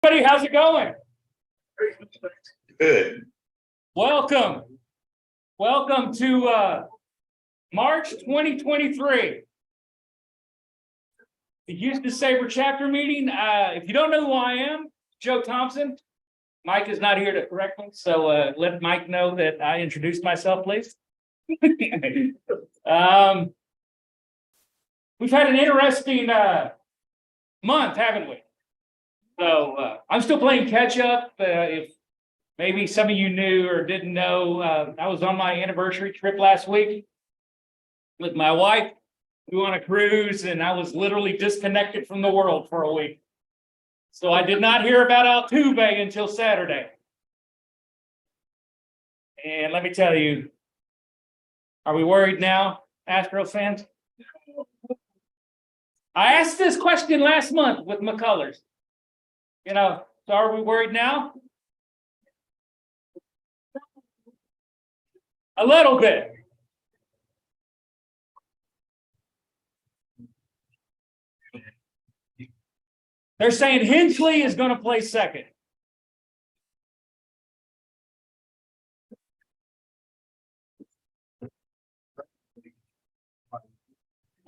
Everybody, how's it going? Good. Welcome to March 2023. The Houston SABR Chapter meeting. If you don't know who I am, Joe Thompson. Mike is not here to correct me, so let Mike know that I introduced myself, please. We've had an interesting month, haven't we? So I'm still playing catch up. If maybe some of you knew or didn't know, I was on my anniversary trip last week with my wife. We went on a cruise, and I was literally disconnected from the world for a week. So I did not hear about Altuve until Saturday. And let me tell you, are we worried now, Astros fans? I asked this question last month with McCullers. You know, so are we worried now? A little bit. They're saying Hensley is going to play second.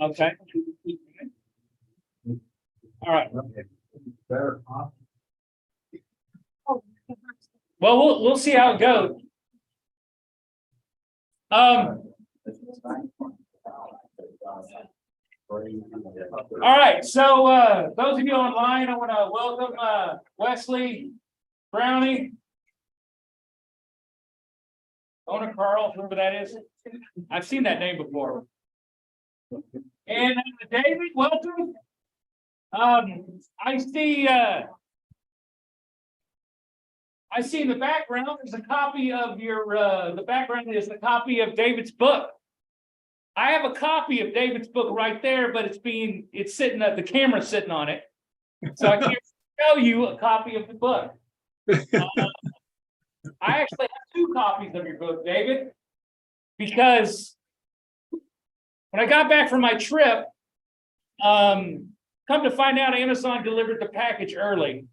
Okay. All right. Well, we'll see how it goes. All right, so those of you online, I want to welcome Wesley, Brownie, owner Carl, whoever that is. I've seen that name before. And David, welcome. I see in the background there's a copy of your the background is the copy of David's book. I have a copy of David's book right there, but it's sitting at the camera sitting on it. So I can't show you a copy of the book. I actually have two copies of your book, David, because when I got back from my trip, come to find out Amazon delivered the package early.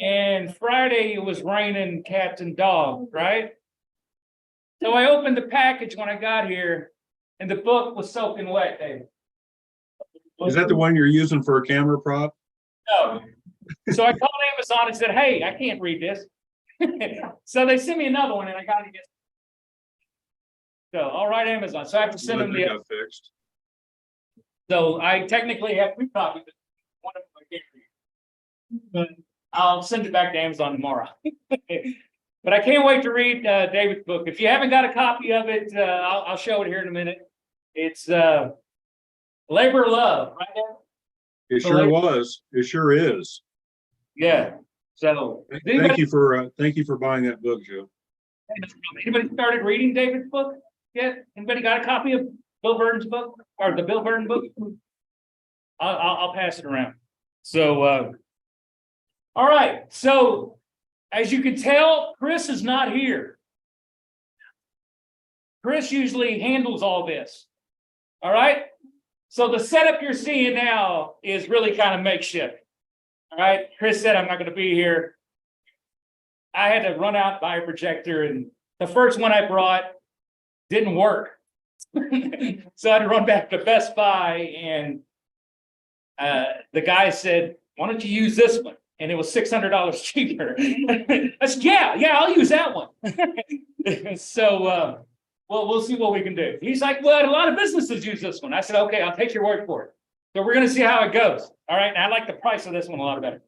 And Friday it was raining cats and dogs, right? So I opened the package when I got here, and the book was soaking wet, David. Is that the one you're using for a camera prop? No. So I called Amazon and said, hey, I can't read this. So they sent me another one, and I got to get. So, all right, Amazon. So I have to send them the got fixed. So I technically have two copies. One of them I can't read. But I'll send it back to Amazon tomorrow. But I can't wait to read David's book. If you haven't got a copy of it, I'll show it here in a minute. It's Labor of Love, right there? It sure was. It sure is. Yeah. So thank you for buying that book, Joe. Anybody started reading David's book yet? Anybody got a copy of Bill Burton's book or the Bill Burton book? I'll pass it around. So all right. So as you can tell, Chris is not here. Chris usually handles all this. All right. So the setup you're seeing now is really kind of makeshift. All right. Chris said, I'm not going to be here. I had to run out, buy a projector, and the first one I brought didn't work. So I had to run back to Best Buy, and the guy said, why don't you use this one? And it was $600 cheaper. I said, yeah, I'll use that one. So, we'll see what we can do. He's like, well, a lot of businesses use this one. I said, okay, I'll take your word for it. So we're going to see how it goes. All right. And I like the price of this one a lot better.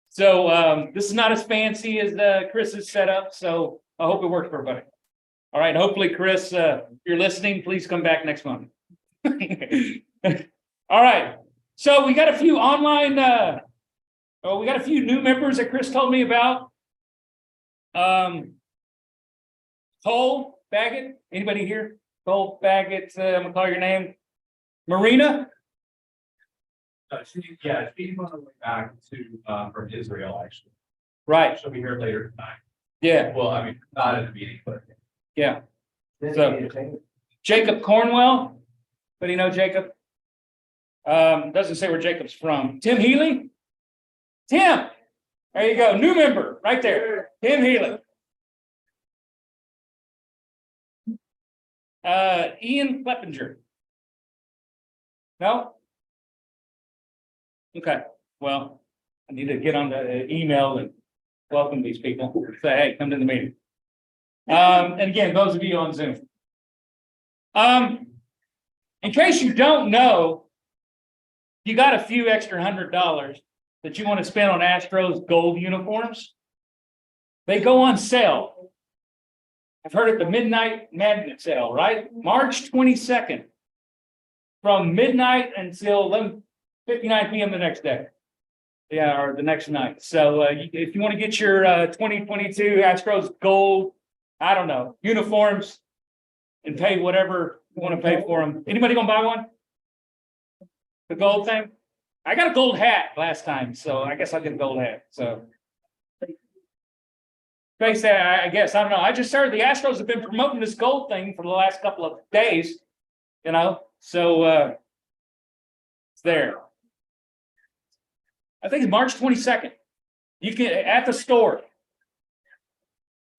So this is not as fancy as Chris's setup. So I hope it works for everybody. All right. Hopefully, Chris, if you're listening, please come back next month. All right. So we got a few online. We got a few new members that Chris told me about. Cole Baggett. Anybody here? Cole Baggett. I'm gonna call your name. Marina. She's on her way back to from Israel, actually. Right. She'll be here later tonight. Yeah. Well, I mean, not at the meeting, but Yeah. So Jacob Cornwell. But you know Jacob? Doesn't say where Jacob's from. Tim Healy. Tim, there you go, new member, right there, Tim Healy. Ian Kleppinger. No? Okay, well, I need to get on the email and welcome these people, say, hey, come to the meeting. And again, those of you on Zoom. In case you don't know, you got a few extra $100 that you want to spend on Astros gold uniforms. They go on sale. I've heard of the Midnight Magnet sale, right? March 22nd. From midnight until 11:59 p.m. the next day. Yeah, or the next night. So if you want to get your 2022 Astros gold, I don't know, uniforms and pay whatever you want to pay for them. Anybody gonna buy one? The gold thing? I got a gold hat last time, so I guess I'll get a gold hat. So face that, I guess, I don't know. I just heard the Astros have been promoting this gold thing for the last couple of days, you know, so it's there. I think it's March 22nd. You can at the store.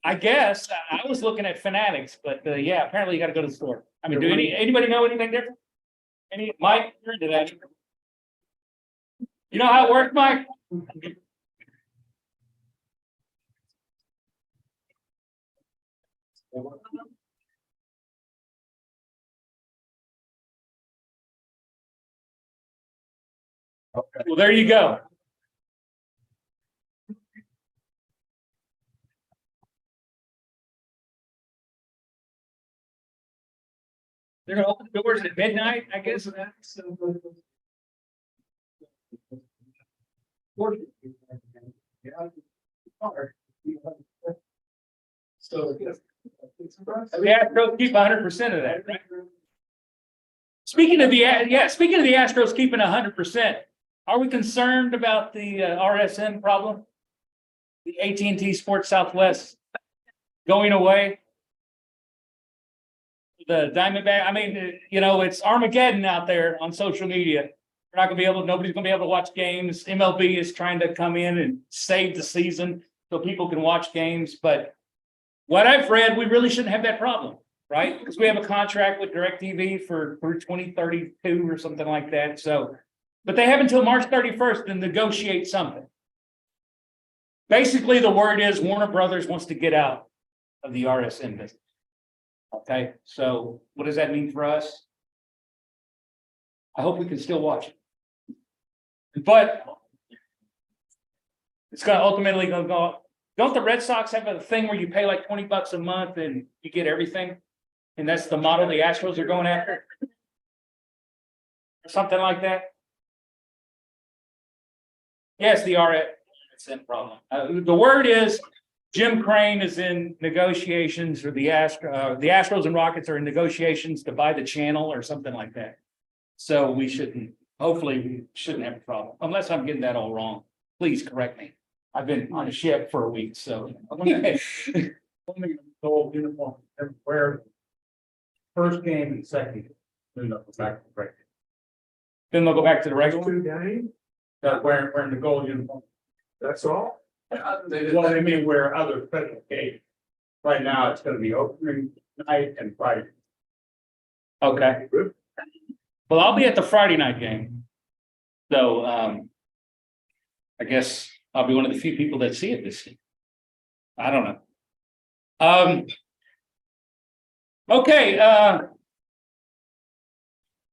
I guess I was looking at Fanatics, but yeah, apparently you got to go to the store. I mean, do anybody know anything different? Any Mike? You're into that. You know how it worked, Mike? Okay. Well, there you go. They're gonna open the doors at midnight, I guess. So the Astros keep 100% of that, right? Speaking of the Astros keeping 100%, are we concerned about the RSN problem? The AT&T Sports Southwest going away? The Diamondback, I mean, you know, it's Armageddon out there on social media. We're not gonna be able, nobody's gonna be able to watch games. MLB is trying to come in and save the season so people can watch games. But what I've read, we really shouldn't have that problem, right? Because we have a contract with DirecTV for 2032 or something like that. So, but they have until March 31st to negotiate something. Basically, the word is Warner Brothers wants to get out of the RSN business. Okay, so what does that mean for us? I hope we can still watch it. But it's gonna ultimately go. Don't the Red Sox have a thing where you pay like $20 a month and you get everything? And that's the model the Astros are going after? Something like that? Yes, the RSN problem. The word is Jim Crane is in negotiations, or the Astros and Rockets are in negotiations to buy the channel or something like that. So we shouldn't, hopefully we shouldn't have a problem, unless I'm getting that all wrong. Please correct me. I've been on a ship for a week, so. Only gold uniform everywhere. First game and second. Then they'll go back to the regular. Then they'll go back to the regular. Two games. That wearing the gold uniform. That's all. They Well, I mean, wear other special occasions. Right now, it's gonna be opening night and Friday. Okay. Well, I'll be at the Friday night game. So, I guess I'll be one of the few people that see it this year. I don't know. Okay,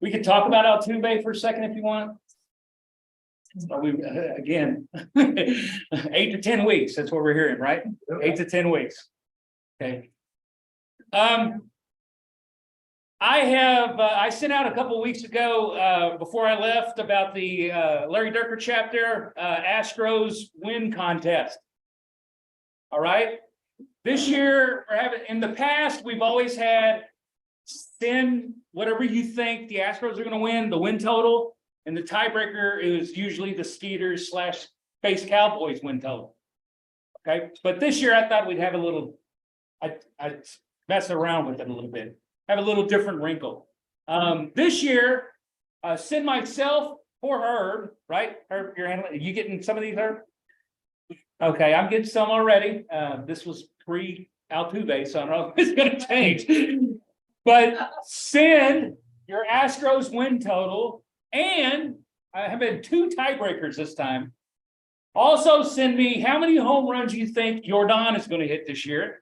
we could talk about Altuve for a second if you want. We again, 8 to 10 weeks. That's what we're hearing, right? 8 to 10 weeks. Okay. I sent out a couple of weeks ago before I left about the Larry Dierker Chapter Astros win contest. All right. This year, in the past, we've always had send whatever you think the Astros are going to win, the win total. And the tiebreaker is usually the Skeeters / Space Cowboys win total. Okay, but this year I thought we'd have a little, I mess around with it a little bit, have a little different wrinkle. This year, send myself or Herb, right? Herb, you're handling. You getting some of these, Herb? Okay, I'm getting some already. This was pre-Altuve, so I don't know if it's gonna change. But send your Astros win total, and I have had 2 tiebreakers this time. Also send me how many home runs you think Jordan is gonna hit this year.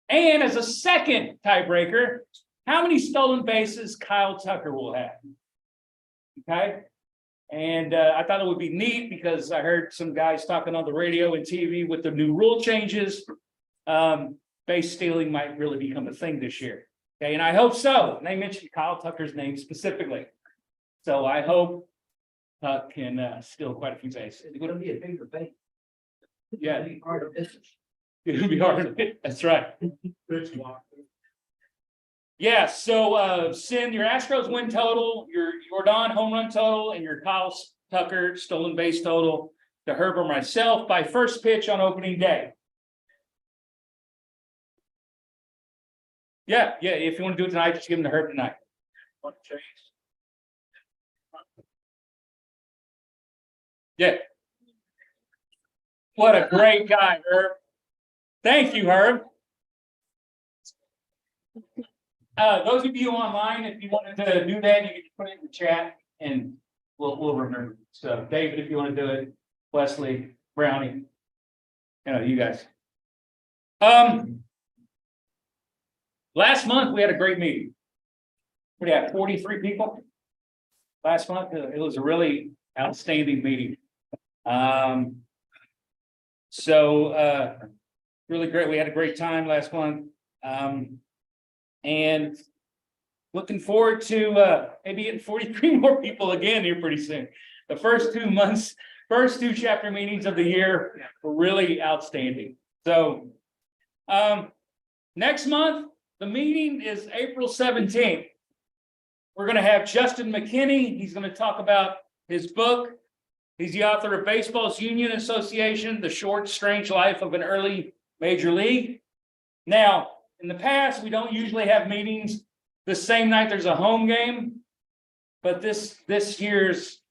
And as a second tiebreaker, how many stolen bases Kyle Tucker will have? Okay? And I thought it would be neat because I heard some guys talking on the radio and TV with the new rule changes. Base stealing might really become a thing this year. Okay, and I hope so. And they mentioned Kyle Tucker's name specifically. So I hope Tuck can steal quite a few bases. It's gonna be a bigger base. Yeah, It'll be hard to miss. it'll be hard. That's right. Pitch block. Yeah, so send your Astros win total, your Jordan home run total, and your Kyle Tucker stolen base total to Herb or myself by first pitch on opening day. Yeah, if you want to do it tonight, just give them to Herb tonight. Want to change? Yeah. What a great guy, Herb. Thank you, Herb. Those of you online, if you wanted to do that, you can put it in the chat and we'll remember. So David, if you want to do it, Wesley, Brownie, you guys. Last month we had a great meeting. We had 43 people last month. It was a really outstanding meeting. Really great. We had a great time last month. And looking forward to maybe getting 43 more people again here pretty soon. The first 2 months, first 2 chapter meetings of the year were really outstanding. So next month, the meeting is April 17th. We're going to have Justin McKinney. He's going to talk about his book. He's the author of Baseball's Union Association, The Short, Strange Life of an Early Major League. Now, in the past, we don't usually have meetings the same night there's a home game, but this year's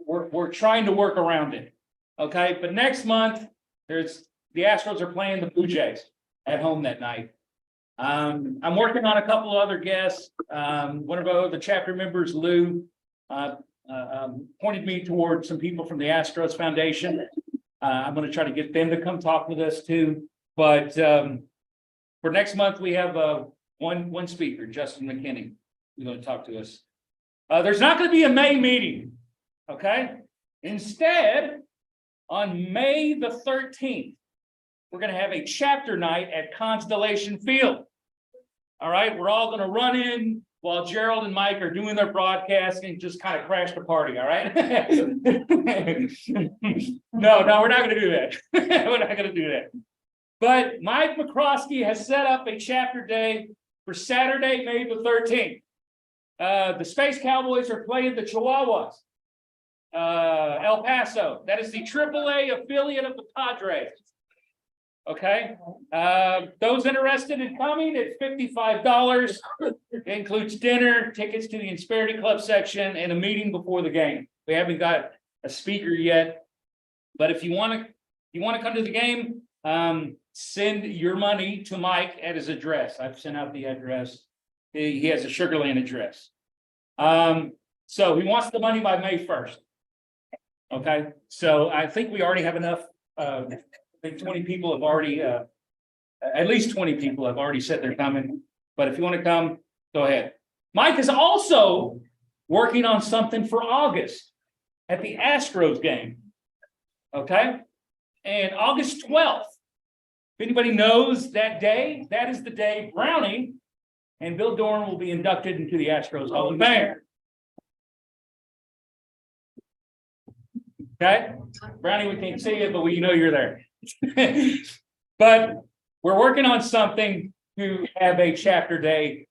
we're trying to work around it. Okay, but next month the Astros are playing the Blue Jays at home that night. I'm working on a couple of other guests. One of the chapter members, Lou, pointed me toward some people from the Astros Foundation. I'm going to try to get them to come talk with us too. But for next month, we have one speaker, Justin McKinney, who's going to talk to us. There's not going to be a May meeting, okay? Instead, on May the 13th, we're going to have a chapter night at Constellation Field. All right, we're all going to run in while Gerald and Mike are doing their broadcasting, just kind of crash the party, all right? No, we're not going to do that. We're not going to do that. But Mike McCroskey has set up a chapter day for Saturday, May the 13th. The Space Cowboys are playing the Chihuahuas, El Paso. That is the AAA affiliate of the Padres. Okay. Those interested in coming, it's $55. It includes dinner, tickets to the Insperity Club section, and a meeting before the game. We haven't got a speaker yet, but if you want to come to the game, send your money to Mike at his address. I've sent out the address. He has a Sugar Land address. So he wants the money by May 1st. Okay, so I think we already have enough. I think 20 people have already, at least 20 people have already said they're coming. But if you want to come, go ahead. Mike is also working on something for August at the Astros game. Okay, and August 12th. If anybody knows that day, that is the day Brownie and Bill Doran will be inducted into the Astros Hall of Fame. Okay, Brownie, we can't see you, but we know you're there. But we're working on something to have a chapter day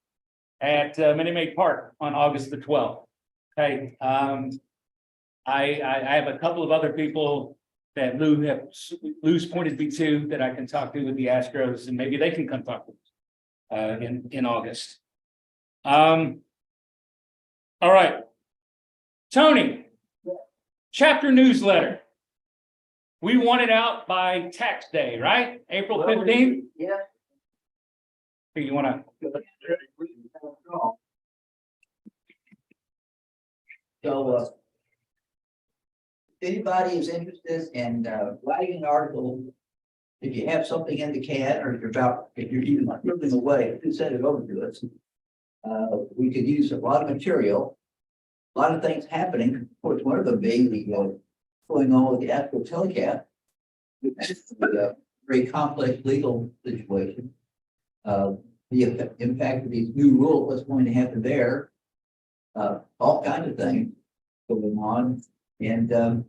at Minute Maid Park on August the 12th. Okay, I have a couple of other people that Lou's pointed me to that I can talk to with the Astros, and maybe they can come talk to us in August. All right, Tony, chapter newsletter. We want it out by tax day, right? April 15th? Yeah. You wanna, So, if anybody is interested in, writing an article, if you have something in the can, or if you're even moving away, do send it over to us. We could use a lot of material, a lot of things happening, of course, one of them being going on with the Astros telecast. Which is a very complex legal situation. The impact of these new rules, what's going to happen there. All kinds of things going on, and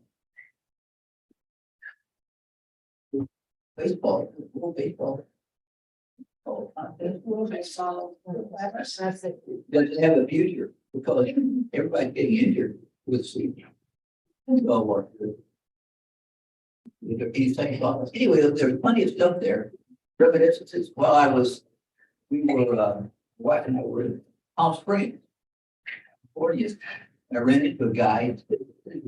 baseball, world baseball. Doesn't have a future because everybody's getting injured with sleep. Anyway, there's plenty of stuff there. Reminiscences. We were wife and I were in Palm Springs, California. I ran into a guy, a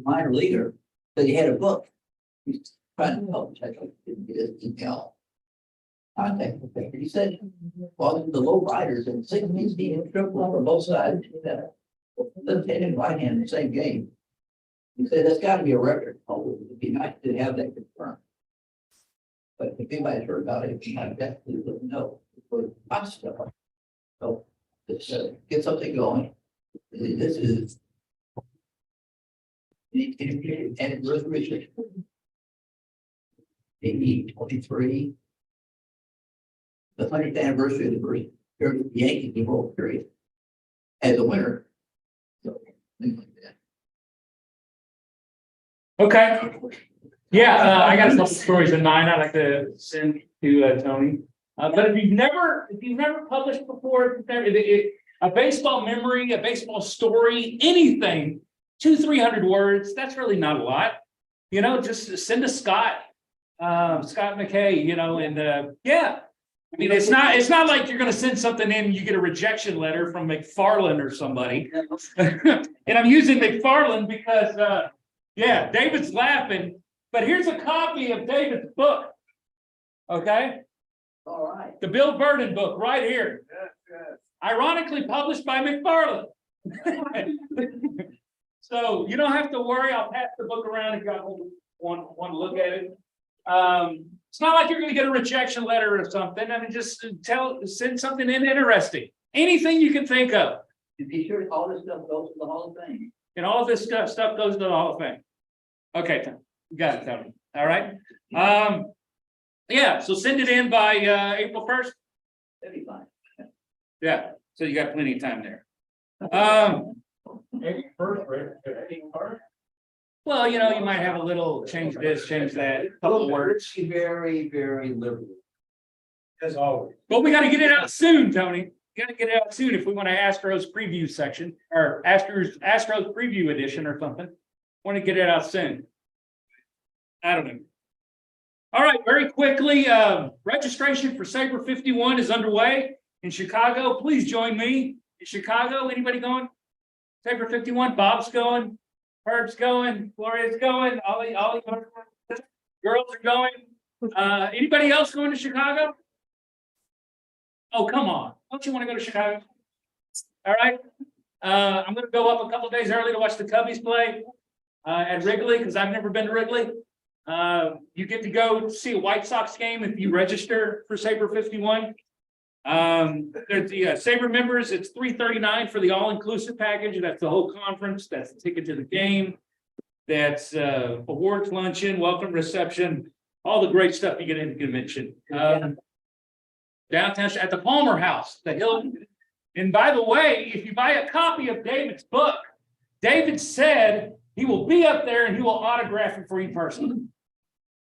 minor leaguer, that he had a book. He's trying to help. I didn't get his email. Contact. He said, well, the low riders in 60s, he had triple on both sides. Left hand and right hand in the same game. He said, that's got to be a record. Oh, it'd be nice to have that confirmed. But if anybody's heard about it, I definitely let them know. Hot stuff. So let's get something going. This is the anniversary. 23. The 100th anniversary of the first Yankees World Series as a winner. So things like that. okay. Yeah, I got a couple stories in mind I'd like to send to Tony. But if you've never published before, a baseball memory, a baseball story, anything, 200-300 words, that's really not a lot. Just send to Scott McKay, and yeah. I mean, it's not like you're gonna send something in and you get a rejection letter from McFarland or somebody. And I'm using McFarland because yeah, David's laughing, but here's a copy of David's book. Okay? All right. The Bill Burden book right here. Ironically published by McFarland. So you don't have to worry. I'll pass the book around if you want to look at it. It's not like you're going to get a rejection letter or something. I mean, just send something in interesting. Anything you can think of. And be sure all this stuff goes to the Hall of Fame. And all this stuff goes to the Hall of Fame. Okay, Tom. You got it, Tony. All right. Yeah, so send it in by April 1st. That'd be fine. Yeah, so you got plenty of time there. Maybe first, right? Well, you might have a little change this, change that, couple of words. Very, very liberal. As always. But we got to get it out soon, Tony. Got to get it out soon if we want an Astros preview section or Astros preview edition or something. Want to get it out soon. I don't know. All right, very quickly, registration for SABR 51 is underway in Chicago. Please join me in Chicago. Anybody going? SABR 51, Bob's going, Herb's going, Gloria's going, Ollie, girls are going. Anybody else going to Chicago? Oh, come on. Don't you want to go to Chicago? All right. I'm going to go up a couple of days early to watch the Cubbies play at Wrigley because I've never been to Wrigley. You get to go see a White Sox game if you register for SABR 51. There's the SABR members. It's $339 for the all-inclusive package. That's the whole conference. That's the ticket to the game. That's awards luncheon, welcome reception, all the great stuff you get in the convention. Downtown at the Palmer House, the Hilton. And by the way, if you buy a copy of David's book, David said he will be up there and he will autograph it for you personally.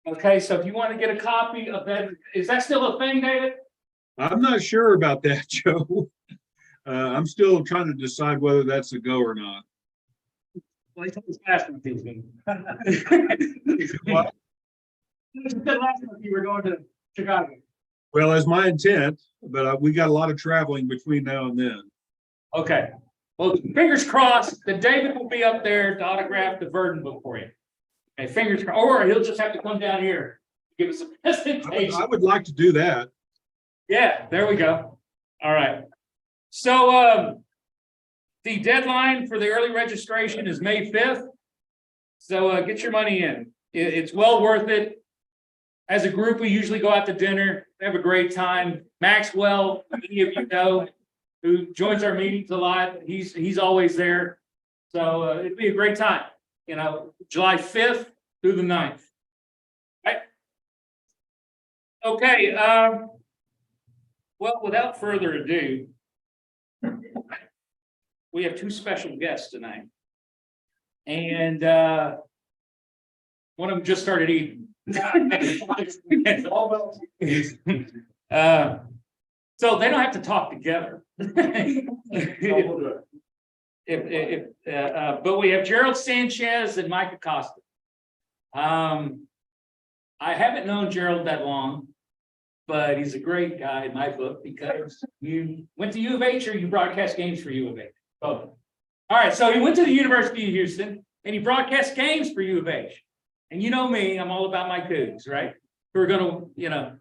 Okay, so if you want to get a copy of that, is that still a thing, David? I'm not sure about that, Joe. I'm still trying to decide whether that's a go or not. Well, he told us last month he was going to. What? You said last month you were going to Chicago. Well, that's my intent, but we got a lot of traveling between now and then. Okay. Well, fingers crossed that David will be up there to autograph the Verdon book for you. And fingers crossed, or he'll just have to come down here, give us a presentation. I would like to do that. Yeah, there we go. All right. So, the deadline for the early registration is May 5th. So, get your money in. It's well worth it. As a group, we usually go out to dinner, have a great time. Maxwell, many of you know, who joins our meetings a lot, he's always there. So, it'd be a great time, you know, July 5th through the 9th. Right? Okay, well, without further ado, we have two special guests tonight. And one of them just started eating. So they don't have to talk together. But we have Gerald Sanchez and Mike Acosta. I haven't known Gerald that long, but he's a great guy in my book because you went to U of H or you broadcast games for U of H. Both. All right, so he went to the University of Houston and he broadcast games for U of H. And you know me, I'm all about my Cougs, right? Who are gonna, you know,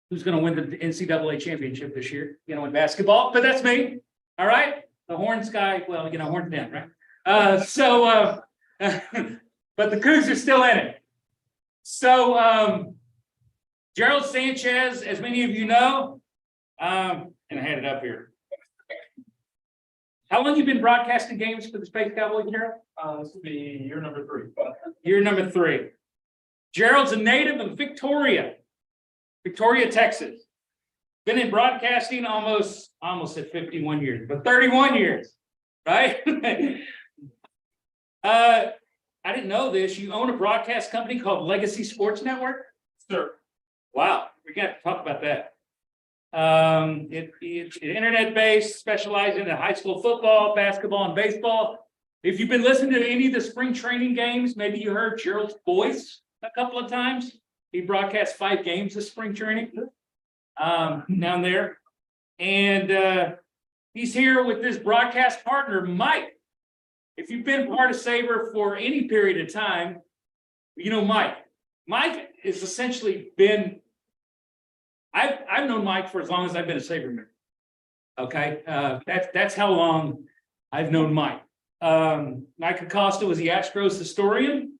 who's gonna win the NCAA championship this year, you know, in basketball, but that's me. All right. The Horns guy, well, you know, Horns down, right? But the Cougs are still in it. So Gerald Sanchez, as many of you know, and I had it up here. How long you been broadcasting games for the Space Cowboys, Gerald? This will be year number 3. Year number 3. Gerald's a native of Victoria, Texas. Been in broadcasting almost at 51 years, but 31 years, right? I didn't know this. You own a broadcast company called Legacy Sports Network? Sure. Wow, we got to talk about that. It's internet-based, specializing in high school football, basketball, and baseball. If you've been listening to any of the spring training games, maybe you heard Gerald's voice a couple of times. He broadcast 5 games this spring training down there. And he's here with this broadcast partner, Mike. If you've been part of SABR for any period of time, you know Mike. Mike has essentially been, I've known Mike for as long as I've been a SABR member. Okay, that's how long I've known Mike. Mike Acosta was the Astros historian.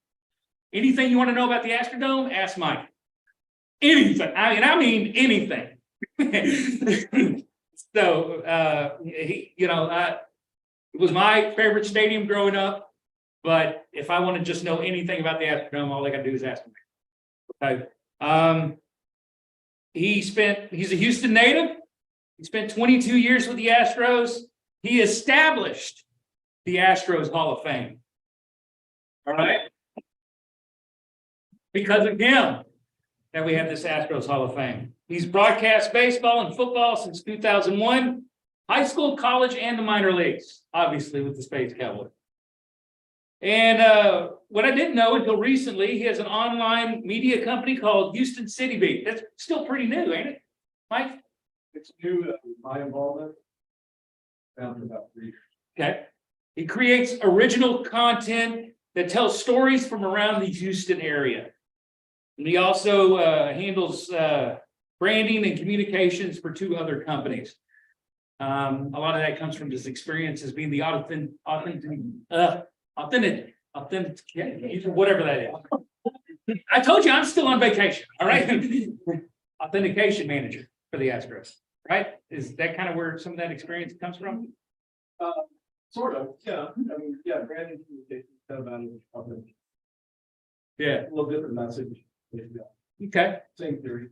Anything you want to know about the Astrodome, ask Mike. Anything. I mean anything. So he, you know, it was my favorite stadium growing up. But if I want to just know anything about the Astrodome, all I got to do is ask him. Okay. He's a Houston native. He spent 22 years with the Astros. He established the Astros Hall of Fame. All right. Because of him that we have this Astros Hall of Fame. He's broadcast baseball and football since 2001, high school, college, and the minor leagues, obviously with the Space Cowboys. And what I didn't know until recently, he has an online media company called Houston City Beat. That's still pretty new, ain't it, Mike? It's new, my involvement. Found about 3 years. Okay. He creates original content that tells stories from around the Houston area. And he also handles branding and communications for 2 other companies. A lot of that comes from his experience as being the authentic, whatever that is. I told you I'm still on vacation. All right. Authentication manager for the Astros, right? Is that kind of where some of that experience comes from? Sort of, yeah. I mean, yeah, branding communication, kind of about it. Yeah. A little different message. Yeah. Okay. Same theory.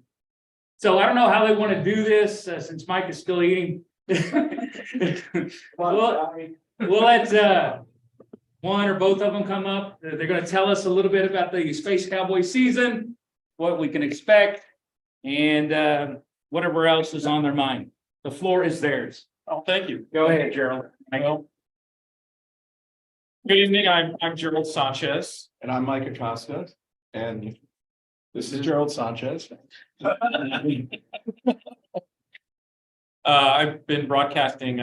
So I don't know how they want to do this since Mike is still eating. We'll let one or both of them come up. They're going to tell us a little bit about the Space Cowboy season, what we can expect, and whatever else is on their mind. The floor is theirs. Oh, thank you. Go ahead, Gerald. Well, good evening. I'm Gerald Sanchez. And I'm Mike Acosta. And this is Gerald Sanchez. I've been broadcasting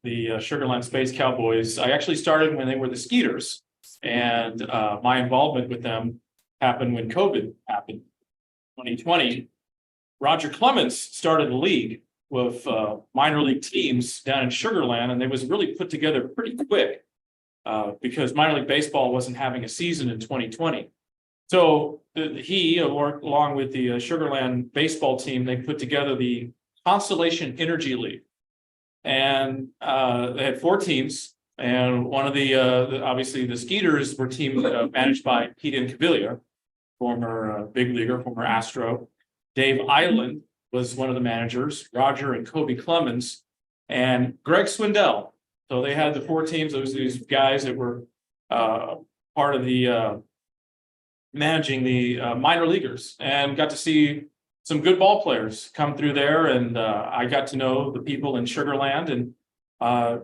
the Sugar Land Space Cowboys. I actually started when they were the Skeeters. And my involvement with them happened when COVID happened, 2020. Roger Clemens started a league with minor league teams down in Sugar Land, and they was really put together pretty quick because minor league baseball wasn't having a season in 2020. So he, along with the Sugar Land baseball team, they put together the Constellation Energy League, and they had 4 teams. And one of the obviously the Skeeters were team managed by Pete Incaviglia, former big leaguer, former Astro. Dave Island was one of the managers, Roger and Kobe Clemens, and Greg Swindell. So they had the 4 teams. Those these guys that were part of the managing the minor leaguers, and got to see some good ball players come through there. And I got to know the people in Sugar Land, and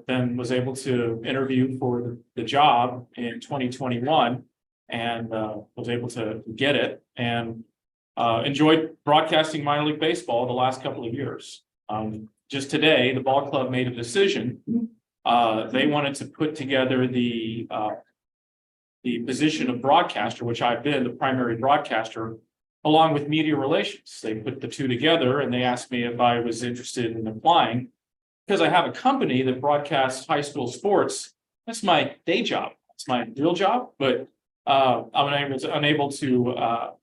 then was able to interview for the job in 2021, and was able to get it, and enjoyed broadcasting minor league baseball the last couple of years. Just today, the ball club made a decision. They wanted to put together the position of broadcaster, which I've been the primary broadcaster, along with media relations. They put the 2 together, and they asked me if I was interested in applying, because I have a company that broadcasts high school sports. That's my day job. It's my real job, but I'm unable to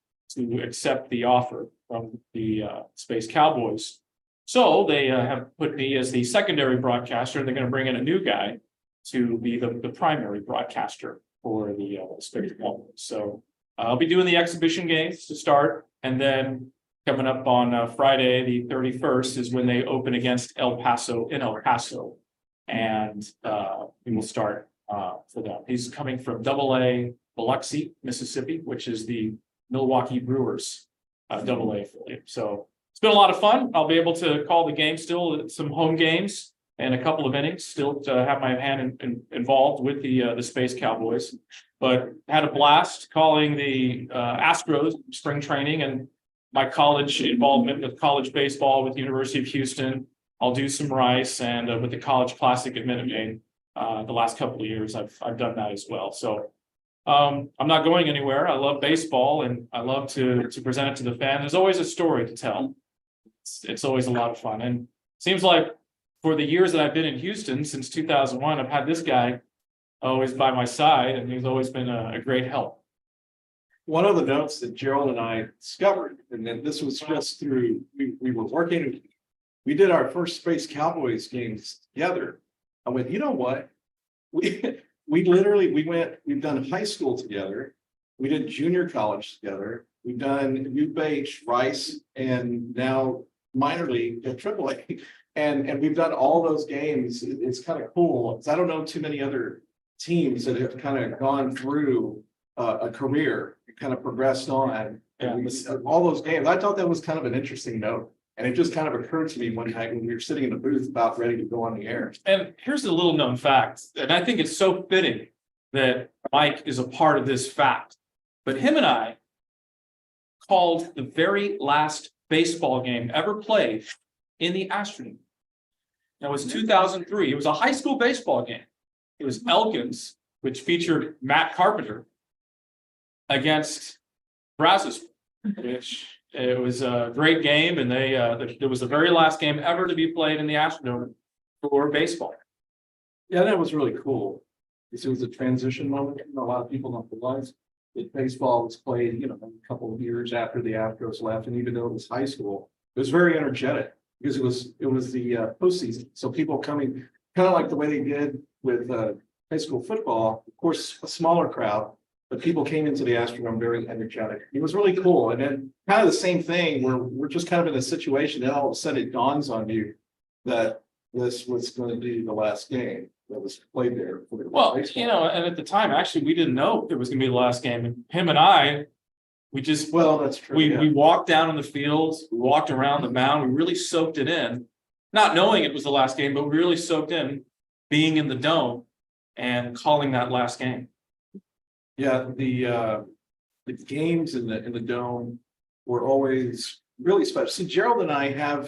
accept the offer from the Space Cowboys. So they have put me as the secondary broadcaster. They're going to bring in a new guy to be the primary broadcaster for the Space Cowboys. So I'll be doing the exhibition games to start, and then coming up on Friday, the 31st, is when they open against El Paso in El Paso, and we will start for them. He's coming from AA Biloxi, Mississippi, which is the Milwaukee Brewers AA affiliate. So it's been a lot of fun. I'll be able to call the game still, some home games and a couple of innings, still to have my hand involved with the Space Cowboys. But had a blast calling the Astros spring training, and my college involvement with college baseball with the University of Houston. I'll do some Rice, and with the College Classic at Minute Maid the last couple of years, I've done that as well. So I'm not going anywhere. I love baseball, and I love to present it to the fan. There's always a story to tell. It's always a lot of fun, and seems like for the years that I've been in Houston since 2001, I've had this guy always by my side, and he's always been a great help. One of the notes that Gerald and I discovered, and then this was just through, we were working, we did our first Space Cowboys games together. I went, you know what? We've done high school together. We did junior college together. We've done UH, Rice, and now minor league at AAA. And we've done all those games. It's kind of cool, because I don't know too many other teams that have kind of gone through a career, kind of progressed on. And all those games, I thought that was kind of an interesting note. And it just kind of occurred to me one night when we were sitting in the booth about ready to go on the air. And here's a little known fact, and I think it's so fitting that Mike is a part of this fact. But him and I called the very last baseball game ever played in the Astrodome. That was 2003. It was a high school baseball game. It was Elkins, which featured Matt Carpenter, against Brazos, which it was a great game, and it was the very last game ever to be played in the Astrodome for baseball. Yeah, that was really cool. It was a transition moment. A lot of people don't realize that baseball was played, a couple of years after the Astros left, and even though it was high school, it was very energetic because it was the postseason. So people coming, kind of like the way they did with high school football, of course, a smaller crowd, but people came into the Astrodome very energetic. It was really cool. And then kind of the same thing where we're just kind of in a situation that all of a sudden it dawns on you that this was going to be the last game that was played there. Well, and at the time, actually, we didn't know it was going to be the last game. And him and I, that's true. We walked down on the fields, we walked around the mound, we really soaked it in, not knowing it was the last game, but we really soaked in being in the dome and calling that last game. Yeah, the games in the dome were always really special. See, Gerald and I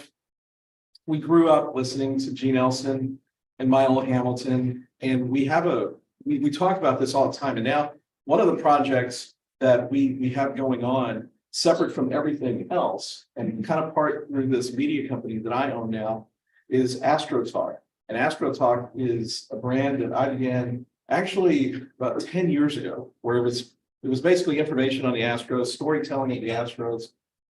we grew up listening to Gene Elson and Milo Hamilton, and we have a we talk about this all the time. And now one of the projects that we have going on, separate from everything else, and kind of part through this media company that I own now, is Astro Talk. And Astro Talk is a brand that I began actually about 10 years ago, where it was basically information on the Astros, storytelling of the Astros,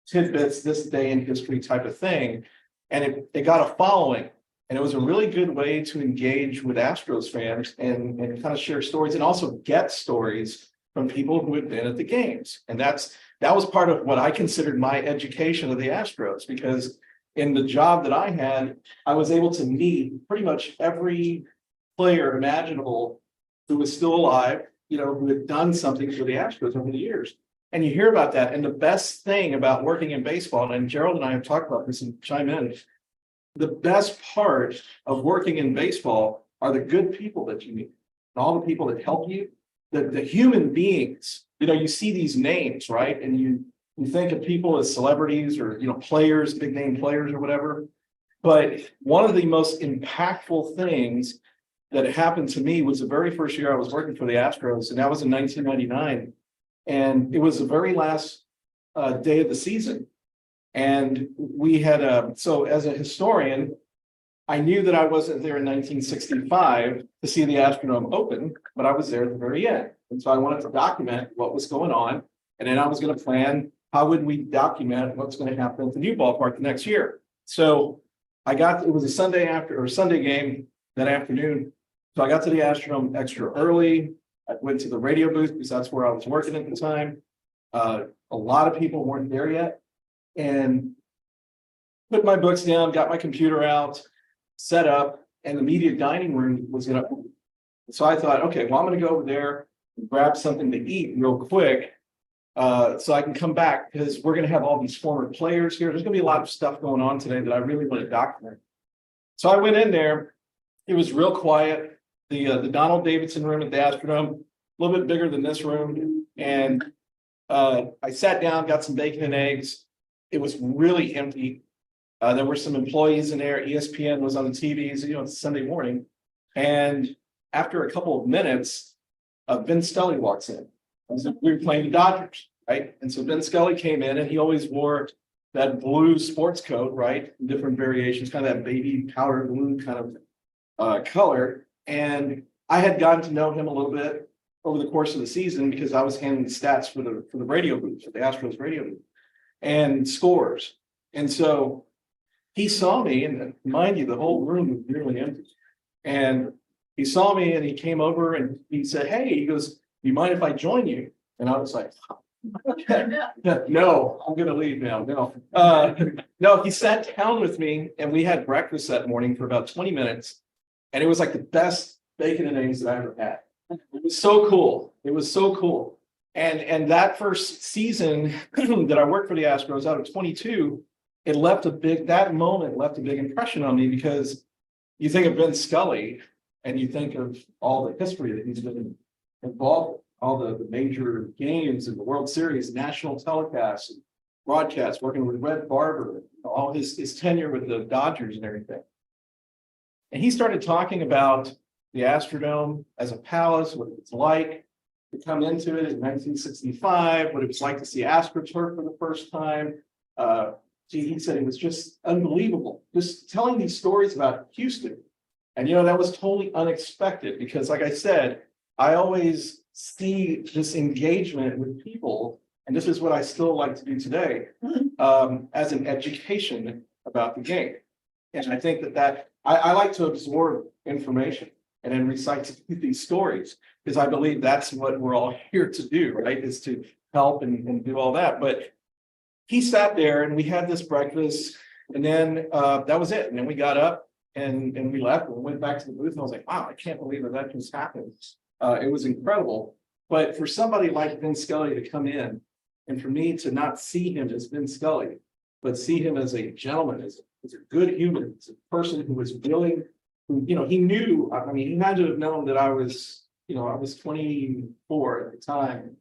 tidbits, this day in history type of thing. And it got a following. And it was a really good way to engage with Astros fans and kind of share stories and also get stories from people who had been at the games. And that was part of what I considered my education of the Astros, because in the job that I had, I was able to meet pretty much every player imaginable who was still alive, who had done something for the Astros over the years. And you hear about that. And the best thing about working in baseball, and Gerald and I have talked about this and chime in, the best part of working in baseball are the good people that you meet, and all the people that help you, the human beings. You see these names, right? And you think of people as celebrities or, players, big name players or whatever. But one of the most impactful things that happened to me was the very first year I was working for the Astros, and that was in 1999. And it was the very last day of the season. And we had, so as a historian, I knew that I wasn't there in 1965 to see the Astrodome open, but I was there at the very end. And so I wanted to document what was going on. And then I was going to plan, how would we document what's going to happen at the new ballpark the next year? So it was a Sunday game that afternoon. So I got to the Astrodome extra early. I went to the radio booth because that's where I was working at the time. A lot of people weren't there yet. And put my books down, got my computer out, set up, and the media dining room was going to open. So I thought, okay, well, I'm going to go over there and grab something to eat real quick so I can come back, because we're going to have all these former players here. There's going to be a lot of stuff going on today that I really want to document. So I went in there. It was real quiet. The Donald Davidson room at the Astrodome, a little bit bigger than this room. And I sat down, got some bacon and eggs. It was really empty. There were some employees in there. ESPN was on the TVs, it's Sunday morning. And after a couple of minutes, Vin Scully walks in. We were playing the Dodgers, right? And so Vin Scully came in, and he always wore that blue sports coat, right? Different variations, kind of that baby powder blue kind of color. And I had gotten to know him a little bit over the course of the season because I was handling the stats for the radio booth, for the Astros radio booth, and scores. And so he saw me, and mind you, the whole room was nearly empty. And he saw me, and he came over and he said, "Hey," he goes, "Do you mind if I join you?" And I was like, "No, I'm going to leave now." No, he sat down with me, and we had breakfast that morning for about 20 minutes. And it was like the best bacon and eggs that I ever had. It was so cool. It was so cool. And that first season that I worked for the Astros, out of 22, that moment left a big impression on me, because you think of Vin Scully and you think of all the history that he's been involved with, all the major games in the World Series, national telecasts, and broadcasts, working with Red Barber, all his tenure with the Dodgers and everything. And he started talking about the Astrodome as a palace, what it's like to come into it in 1965, what it was like to see AstroTurf for the first time. He said it was just unbelievable, just telling these stories about Houston. And, that was totally unexpected, because like I said, I always see this engagement with people, and this is what I still like to do today, as an education about the game. And I think that I like to absorb information and then recite these stories, because I believe that's what we're all here to do, right? Is to help and do all that. But he sat there, and we had this breakfast, and then that was it. And then we got up and we left and went back to the booth, and I was like, wow, I can't believe that just happened. It was incredible. But for somebody like Vin Scully to come in, and for me to not see him as Vin Scully, but see him as a gentleman, as a good human, as a person who was willing, who, he knew, he had to have known that I was 24 at the time.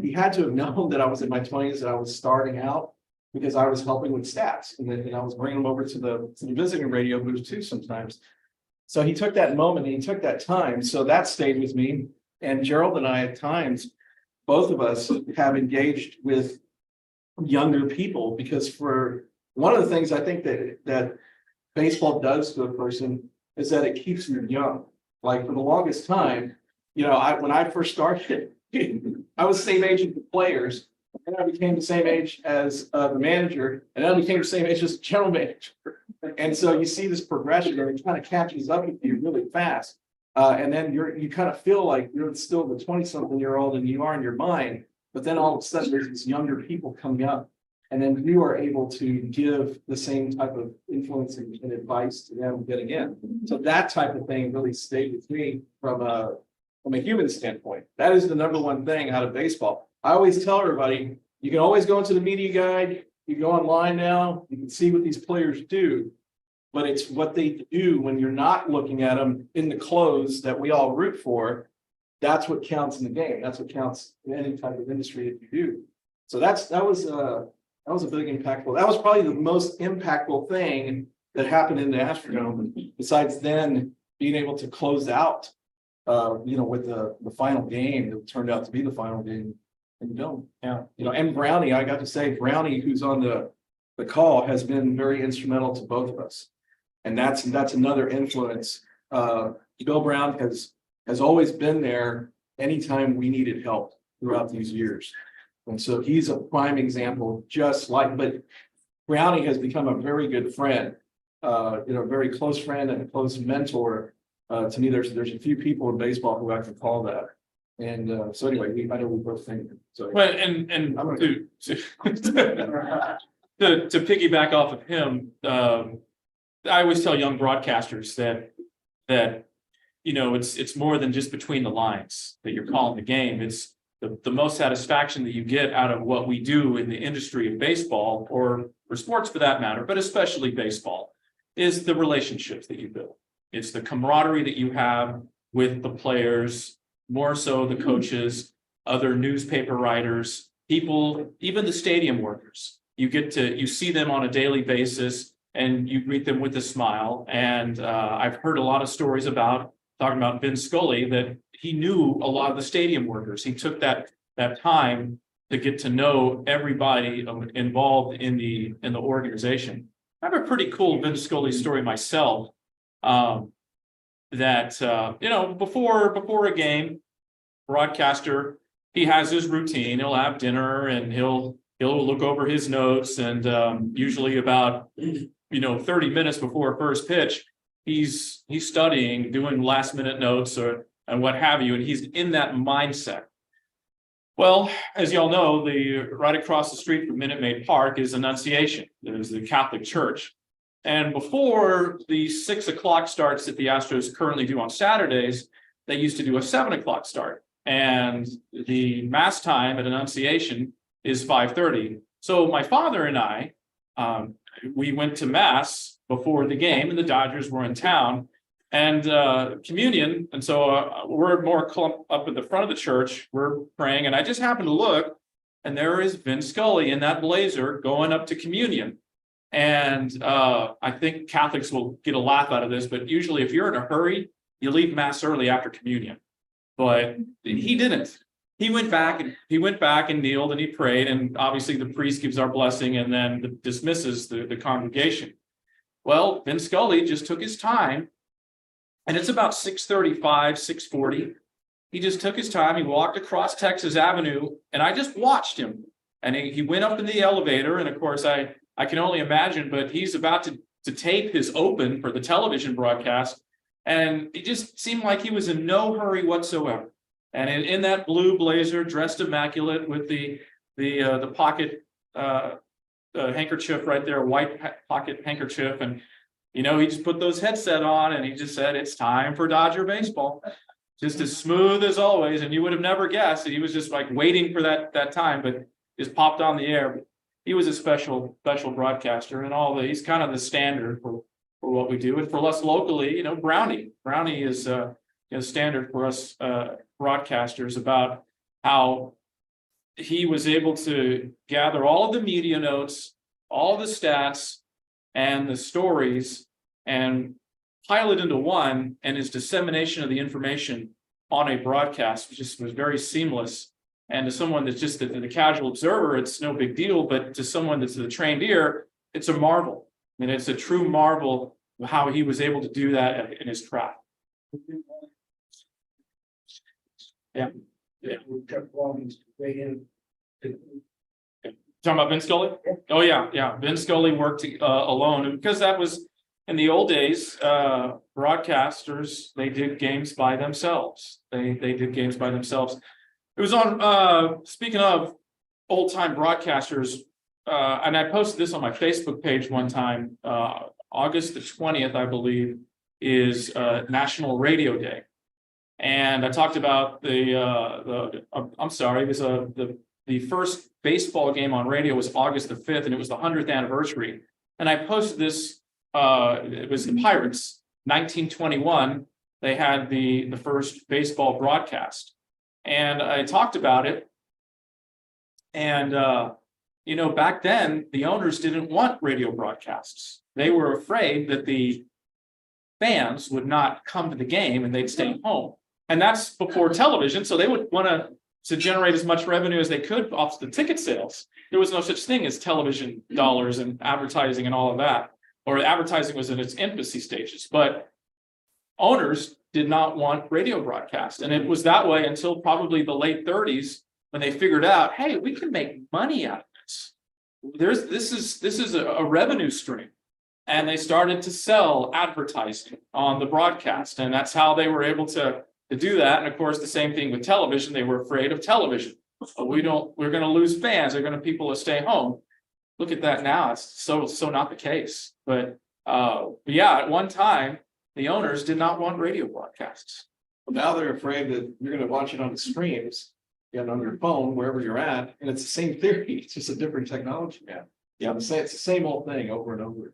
He had to have known that I was in my 20s, that I was starting out, because I was helping with stats, and then I was bringing them over to the visiting radio booth too sometimes. So he took that moment and he took that time. So that stayed with me. And Gerald and I, at times, both of us have engaged with younger people, because for one of the things I think that baseball does to a person is that it keeps them young. Like for the longest time, you know, when I first started, I was the same age as the players, and I became the same age as the manager, and then I became the same age as the general manager. And so you see this progression, and it kind of catches up with you really fast. And then you kind of feel like you're still the 20-something-year-old and you are in your mind, but then all of a sudden there's these younger people coming up, and then you are able to give the same type of influence and advice to them getting in. So that type of thing really stayed with me from a human standpoint. That is the number one thing out of baseball. I always tell everybody, you can always go into the media guide, you go online now, you can see what these players do. But it's what they do when you're not looking at them in the clothes that we all root for. That's what counts in the game. That's what counts in any type of industry that you do. So that was a big impactful. That was probably the most impactful thing that happened in the Astrodome. Besides then being able to close out, with the final game that turned out to be the final game in the Dome. Yeah. And Brownie, I got to say, Brownie, who's on the call, has been very instrumental to both of us. And that's another influence. Bill Brown has always been there anytime we needed help throughout these years. And so he's a prime example, but Brownie has become a very good friend, a very close friend and a close mentor. To me, there's a few people in baseball who I can call that. And so anyway, I know we both think so. But and to piggyback off of him, I always tell young broadcasters that it's more than just between the lines that you're calling the game. It's the most satisfaction that you get out of what we do in the industry of baseball, or sports for that matter, but especially baseball, is the relationships that you build. It's the camaraderie that you have with the players, more so the coaches, other newspaper writers, people, even the stadium workers. You see them on a daily basis, and you greet them with a smile. And I've heard a lot of stories talking about Vin Scully, that he knew a lot of the stadium workers. He took that time to get to know everybody involved in the organization. I have a pretty cool Vin Scully story myself. Before a game, broadcaster, he has his routine. He'll have dinner and he'll look over his notes, and usually about 30 minutes before first pitch, he's studying, doing last minute notes and what have you, and he's in that mindset. Well, as y'all know, right across the street from Minute Maid Park is Annunciation. There's the Catholic Church. And before the 6 o'clock starts that the Astros currently do on Saturdays, they used to do a 7 o'clock start. And the mass time at Annunciation is 5:30. So my father and I, we went to mass before the game, and the Dodgers were in town, and communion. And so we're more clumped up at the front of the church. We're praying, and I just happened to look, and there is Vin Scully in that blazer going up to communion. And I think Catholics will get a laugh out of this, but usually if you're in a hurry, you leave mass early after communion. But he didn't. He went back and kneeled and he prayed, and obviously the priest gives our blessing and then dismisses the congregation. Well, Vin Scully just took his time, and it's about 6:35, 6:40. He just took his time. He walked across Texas Avenue, and I just watched him. And he went up in the elevator, and of course I can only imagine, but he's about to tape his open for the television broadcast, and it just seemed like he was in no hurry whatsoever. And in that blue blazer, dressed immaculate with the pocket handkerchief right there, white pocket handkerchief, and he just put those headset on, and he just said, "It's time for Dodger baseball." Just as smooth as always, and you would have never guessed that he was just like waiting for that time, but just popped on the air. He was a special broadcaster, and he's kind of the standard for what we do. And for us locally, Brownie is standard for us broadcasters, about how he was able to gather all of the media notes, all the stats and the stories, and piled into one, and his dissemination of the information on a broadcast just was very seamless. And to someone that's just the casual observer, it's no big deal, but to someone that's the trained ear, it's a marvel. I mean, it's a true marvel how he was able to do that in his craft. Yeah. Yeah. Talking about Vin Scully? Oh, yeah. Vin Scully worked alone, and because that was in the old days, broadcasters, they did games by themselves. They did games by themselves. It was on, speaking of old time broadcasters, and I posted this on my Facebook page one time, August the 20th, I believe, is National Radio Day. And I talked about the first baseball game on radio was August the 5th, and it was the 100th anniversary. And I posted this, it was the Pirates, 1921, they had the first baseball broadcast. And I talked about it. And, back then, the owners didn't want radio broadcasts. They were afraid that the fans would not come to the game and they'd stay home. And that's before television, so they would want to generate as much revenue as they could off the ticket sales. There was no such thing as television dollars and advertising and all of that, or advertising was in its infancy stages. But owners did not want radio broadcast, and it was that way until probably the late 30s when they figured out, hey, we can make money out of this. This is a revenue stream, and they started to sell advertising on the broadcast, and that's how they were able to do that. And of course, the same thing with television. They were afraid of television. We're going to lose fans. People will stay home. Look at that now. It's so not the case. But yeah, at one time, the owners did not want radio broadcasts. Well, now they're afraid that you're going to watch it on the streams and on your phone, wherever you're at. And it's the same theory. It's just a different technology, man. Yeah, it's the same old thing over and over.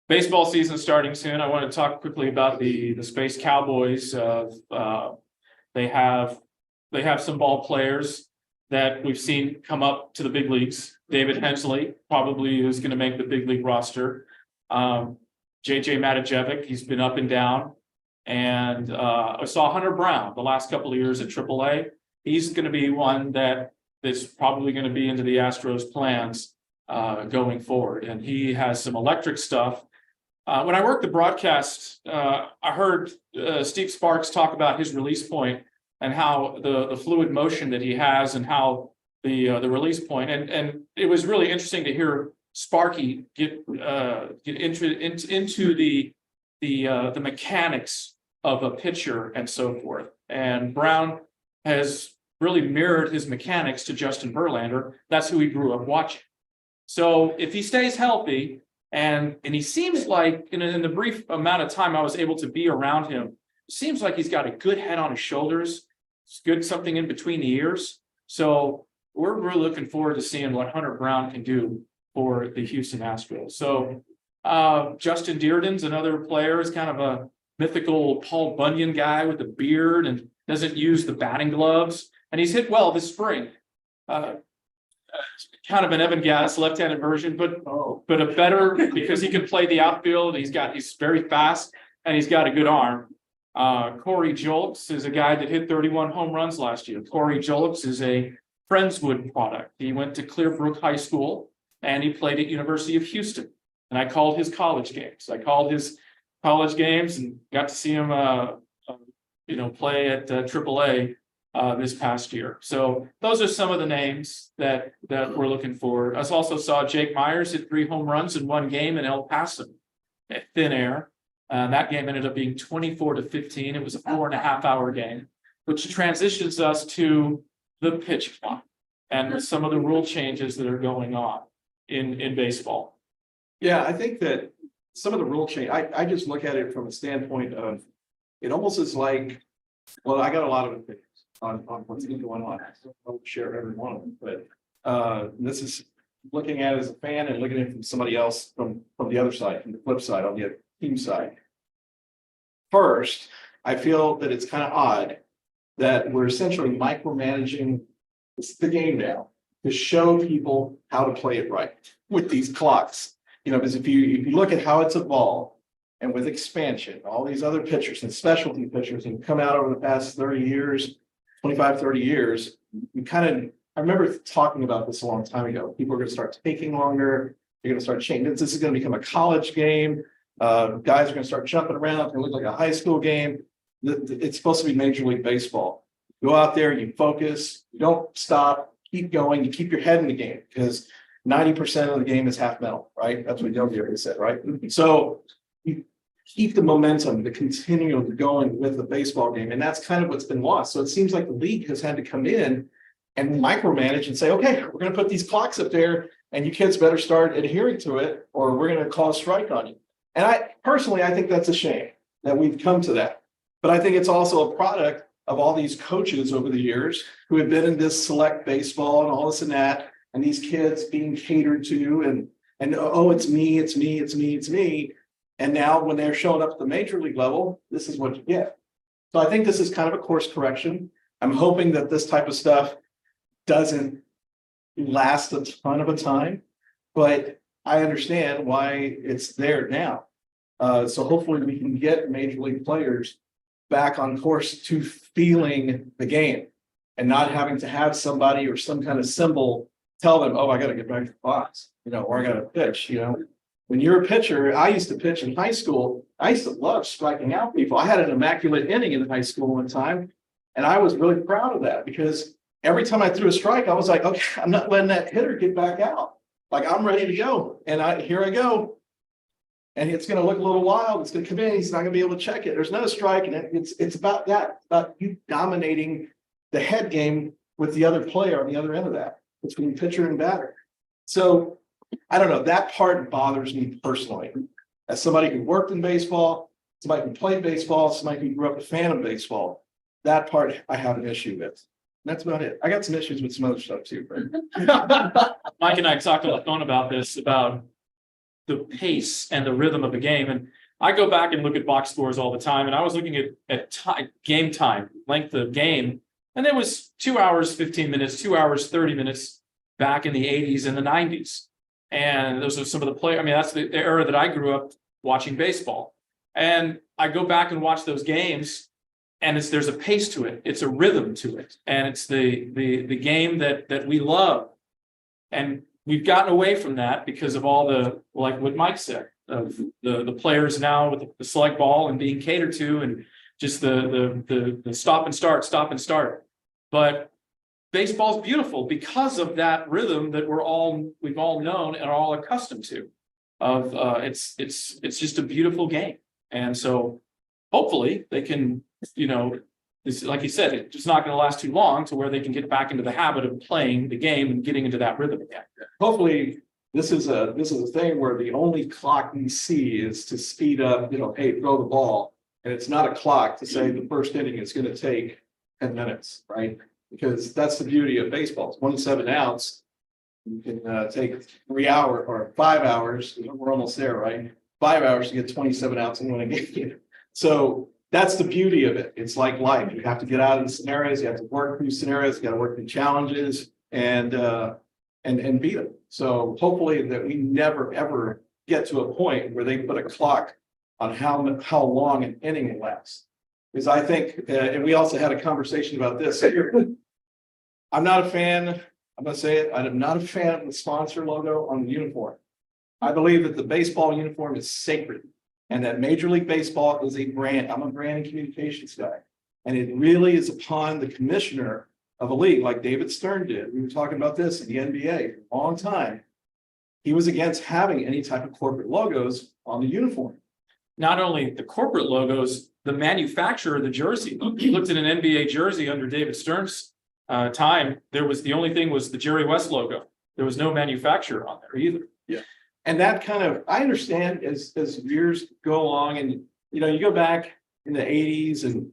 Baseball season starting soon. I want to talk quickly about the Space Cowboys. They have some ball players that we've seen come up to the big leagues. David Hensley probably is going to make the big league roster. JJ Matijevic, he's been up and down. And I saw Hunter Brown the last couple of years at AAA. He's going to be one that's probably going to be into the Astros plans going forward. And he has some electric stuff. When I worked the broadcast, I heard Steve Sparks talk about his release point and how the fluid motion that he has and how the release point. And it was really interesting to hear Sparky get into the mechanics of a pitcher and so forth. And Brown has really mirrored his mechanics to Justin Verlander. That's who he grew up watching. So if he stays healthy, and he seems like in the brief amount of time I was able to be around him, it seems like he's got a good head on his shoulders. It's good something in between the ears. So we're really looking forward to seeing what Hunter Brown can do for the Houston Astros. So Justin Dearden's another player, is kind of a mythical Paul Bunyan guy with a beard and doesn't use the batting gloves. And he's hit well this spring. Kind of an Evan Gattis left-handed version, but a better, because he can play the outfield. He's very fast and he's got a good arm. Corey Julks is a guy that hit 31 home runs last year. Corey Julks is a Friendswood product. He went to Clearbrook High School and he played at University of Houston. And I called his college games. And got to see him, play at AAA. This past year. So those are some of the names that we're looking for. I also saw Jake Myers hit 3 home runs in one game in El Paso at thin air. That game ended up being 24-15. It was a 4.5-hour game, which transitions us to the pitch clock and some of the rule changes that are going on in baseball. Yeah, I think that some of the rule change, I just look at it from a standpoint of, it almost is like, well, I got a lot of opinions on what's been going on. I don't share every one of them, but this is looking at it as a fan and looking at it from somebody else from the other side, from the flip side, on the team side. First, I feel that it's kind of odd that we're essentially micromanaging the game now to show people how to play it right with these clocks. Because if you look at how it's evolved, and with expansion, all these other pitchers and specialty pitchers and come out over the past 30 years, 25, 30 years, we I remember talking about this a long time ago. People are going to start taking longer. They're going to start changing. This is going to become a college game. Guys are going to start jumping around. It's going to look like a high school game. It's supposed to be Major League Baseball. Go out there, you focus, you don't stop, keep going, you keep your head in the game because 90% of the game is half mental, right? That's what Yogi already said, right? So you keep the momentum to continue going with the baseball game. And that's kind of what's been lost. So it seems like the league has had to come in and micromanage and say, okay, we're going to put these clocks up there and you kids better start adhering to it or we're going to call a strike on you. And I think that's a shame that we've come to that. But I think it's also a product of all these coaches over the years who have been in this select baseball and all this and that, and these kids being catered to and oh, it's me. And now when they're showing up at the major league level, this is what you get. So I think this is kind of a course correction. I'm hoping that this type of stuff doesn't last a ton of a time, but I understand why it's there now. So hopefully we can get major league players back on course to feeling the game and not having to have somebody or some kind of symbol tell them, oh, I got to get back to the box, or I got to pitch, When you're a pitcher, I used to pitch in high school. I used to love striking out people. I had an immaculate inning in high school one time, and I was really proud of that because every time I threw a strike, I was like, okay, I'm not letting that hitter get back out. Like I'm ready to go. And here I go. And it's going to look a little wild. It's going to come in. He's not going to be able to check it. There's no strike. And it's about that, about you dominating the head game with the other player on the other end of that, between pitcher and batter. So I don't know. That part bothers me personally. As somebody who worked in baseball, somebody who played baseball, somebody who grew up a fan of baseball, that part I have an issue with. That's about it. I got some issues with some other stuff too. Mike and I talked on the phone about this, about the pace and the rhythm of the game. And I go back and look at box scores all the time. And I was looking at game time, length of game. And there was 2 hours, 15 minutes, 2 hours, 30 minutes back in the 80s and the 90s. And those are some of the players. I mean, that's the era that I grew up watching baseball. And I go back and watch those games, and there's a pace to it. It's a rhythm to it. And it's the game that we love. And we've gotten away from that because of all like what Mike said, of the players now with the select ball and being catered to, and just the stop and start. But baseball's beautiful because of that rhythm that we've all known and are all accustomed to. It's just a beautiful game. And so hopefully they can, this, like you said, it's just not going to last too long to where they can get back into the habit of playing the game and getting into that rhythm again. Hopefully this is a thing where the only clock we see is to speed up, hey, throw the ball. And it's not a clock to say the first inning is going to take 10 minutes, right? Because that's the beauty of baseball. It's 1 7 outs. You can take 3 hours or 5 hours. We're almost there, right? 5 hours to get 27 outs and win a game. So that's the beauty of it. It's like life. You have to get out of the scenarios. You have to work through scenarios. You got to work through challenges and beat them. So hopefully that we never ever get to a point where they put a clock on how long an inning lasts. Because I think, and we also had a conversation about this. I'm not a fan. I'm going to say it. I'm not a fan of the sponsor logo on the uniform. I believe that the baseball uniform is sacred and that Major League Baseball is a brand. I'm a brand and communications guy. And it really is upon the commissioner of a league like David Stern did. We were talking about this in the NBA for a long time. He was against having any type of corporate logos on the uniform. Not only the corporate logos, the manufacturer of the jersey. You looked at an NBA jersey under David Stern's time. The only thing was the Jerry West logo. There was no manufacturer on there either. Yeah. And that kind of, I understand as years go along and, you go back in the 80s and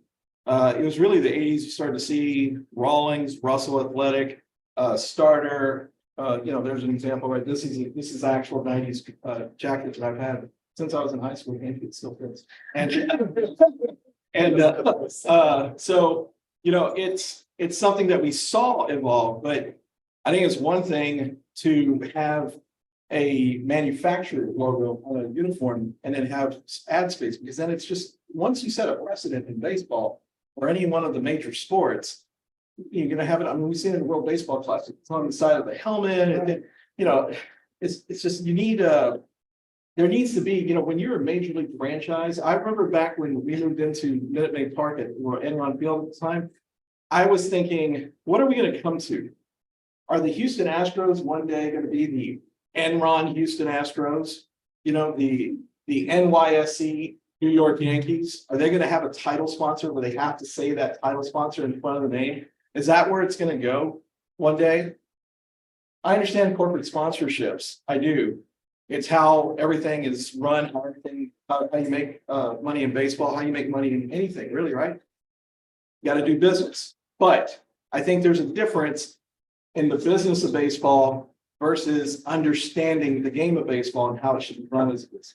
it was really the 80s, you started to see Rawlings, Russell Athletic, Starter. There's an example, right? This is actual 90s jacket that I've had since I was in high school. And it still fits. So, it's something that we saw evolve, but I think it's one thing to have a manufacturer logo on a uniform and then have ad space, because then it's just, once you set a precedent in baseball or any one of the major sports, you're gonna have it. I mean, we've seen it in the World Baseball Classic, it's on the side of the helmet, and then, you know, it's just, you need there needs to be, you know, when you're a major league franchise, I remember back when we moved into Minute Maid Park at Enron Field at the time, I was thinking, what are we gonna come to? Are the Houston Astros one day gonna be the Enron Houston Astros? You know, the NYSE New York Yankees? Are they gonna have a title sponsor where they have to say that title sponsor in front of the name? Is that where it's gonna go one day? I understand corporate sponsorships, I do. It's how everything is run, how you make money in baseball, how you make money in anything, really, right? You gotta do business. But I think there's a difference in the business of baseball versus understanding the game of baseball and how it should be run as a business.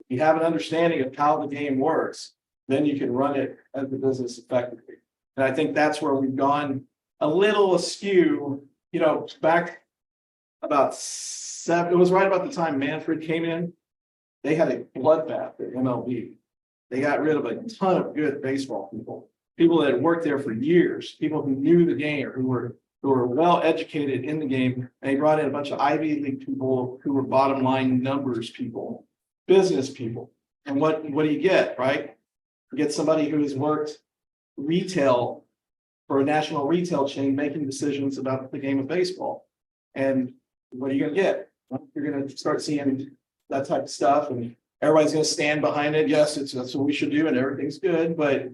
If you have an understanding of how the game works, then you can run it as a business effectively. And I think that's where we've gone a little askew, you know, back about it was right about the time Manfred came in. They had a bloodbath at MLB. They got rid of a ton of good baseball people that had worked there for years, people who knew the game, who were well educated in the game. And they brought in a bunch of Ivy League people who were bottom line numbers people, business people. And what do you get, right? You get somebody who has worked retail for a national retail chain making decisions about the game of baseball. And what are you gonna get? You're gonna start seeing that type of stuff, and everybody's gonna stand behind it. Yes, that's what we should do, and everything's good, but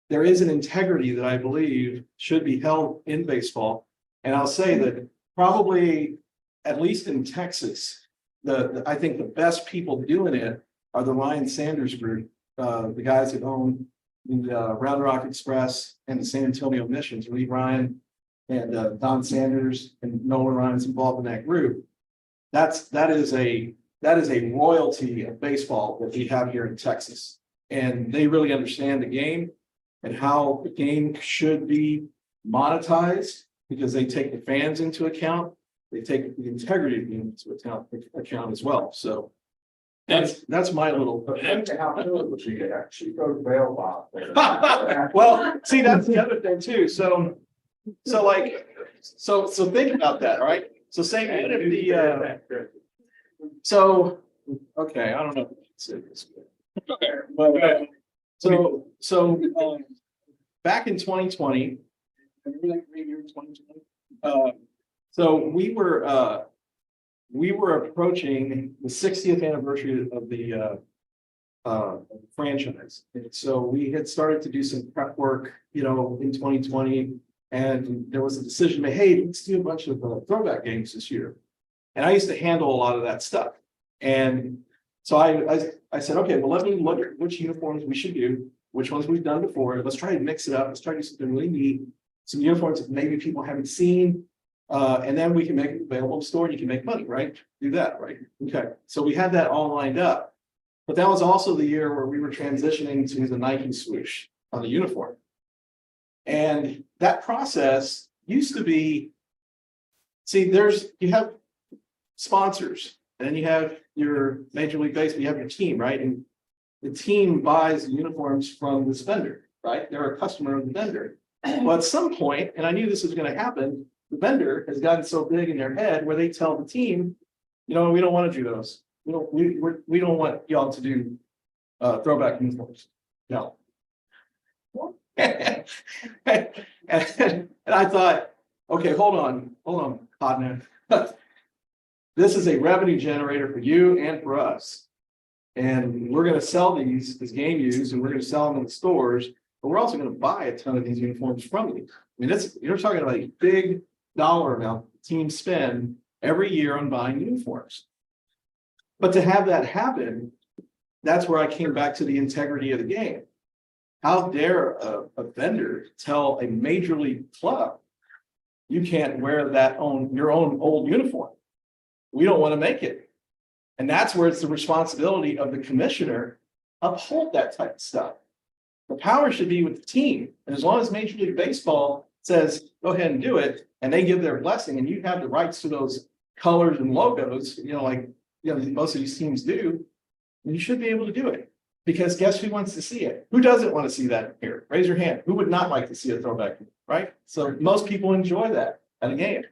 there is an integrity that I believe should be held in baseball. And I'll say that probably, at least in Texas, I think the best people doing it are the Ryan Sanders group, the guys that own the Round Rock Express and the San Antonio Missions, Lee Ryan and Don Sanders and Nolan Ryan's involved in that group. That is a royalty of baseball that we have here in Texas. And they really understand the game and how the game should be monetized, because they take the fans into account. They take the integrity of the game into account as well. So that's my little. She goes bail bond. Well, see, that's the other thing too. So think about that, all right? So say if so, okay, I don't know if I can say this. But back in 2020, so we were approaching the 60th anniversary of the franchise. And so we had started to do some prep work, you know, in 2020, and there was a decision made, hey, let's do a bunch of throwback games this year. And I used to handle a lot of that stuff. And so I said, okay, well, let me look at which uniforms we should do, which ones we've done before. Let's try to mix it up. Let's try to do something really neat. Some uniforms that maybe people haven't seen. And then we can make it available in the store and you can make money, right? Do that, right? Okay. So we had that all lined up. But that was also the year where we were transitioning to the Nike swoosh on the uniform. And that process used to be, see, you have sponsors, and then you have your Major League Baseball, you have your team, right? And the team buys uniforms from this vendor, right? They're a customer of the vendor. Well, at some point, and I knew this was going to happen, the vendor has gotten so big in their head where they tell the team, you know, we don't want to do those. We don't want y'all to do throwback uniforms. No. And I thought, okay, hold on, partner. This is a revenue generator for you and for us. And we're going to sell these as game use, and we're going to sell them in the stores, but we're also going to buy a ton of these uniforms from you. I mean, you're talking about a big dollar amount teams spend every year on buying uniforms. But to have that happen, that's where I came back to the integrity of the game. How dare a vendor tell a major league club, you can't wear your own old uniform. We don't want to make it. And that's where it's the responsibility of the commissioner to uphold that type of stuff. The power should be with the team. And as long as Major League Baseball says, go ahead and do it, and they give their blessing, and you have the rights to those colors and logos, like, most of these teams do, you should be able to do it. Because guess who wants to see it? Who doesn't want to see that here? Raise your hand. Who would not like to see a throwback, right? So most people enjoy that at a game.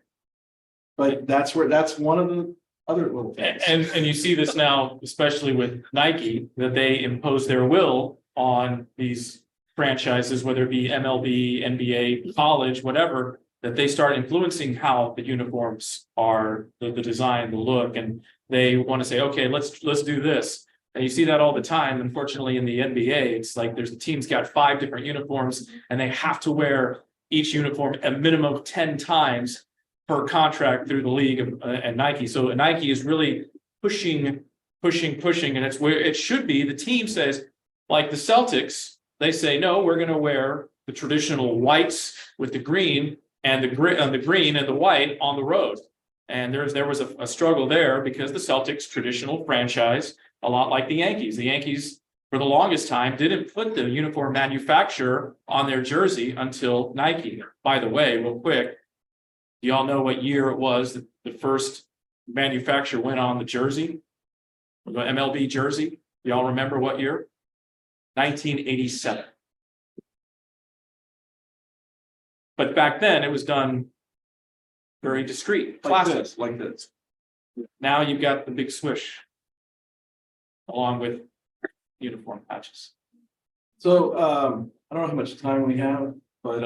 But that's one of the other little things. And you see this now, especially with Nike, that they impose their will on these franchises, whether it be MLB, NBA, college, whatever, that they start influencing how the uniforms are, the design, the look, and they want to say, okay, let's do this. And you see that all the time. Unfortunately, in the NBA, it's like there's a team's got 5 different uniforms, and they have to wear each uniform a minimum of 10 times per contract through the league and Nike. So Nike is really pushing, and it's where it should be. The team says, like the Celtics, they say, no, we're going to wear the traditional whites with the green and the green and the white on the road. And there was a struggle there because the Celtics, traditional franchise, a lot like the Yankees. The Yankees, for the longest time, didn't put the uniform manufacturer on their jersey until Nike. By the way, real quick, do y'all know what year it was that the first manufacturer went on the jersey? The MLB jersey? Do y'all remember what year? 1987. But back then, it was done very discreet, classic. Like this. Now you've got the big swoosh, along with uniform patches. So I don't know how much time we have, but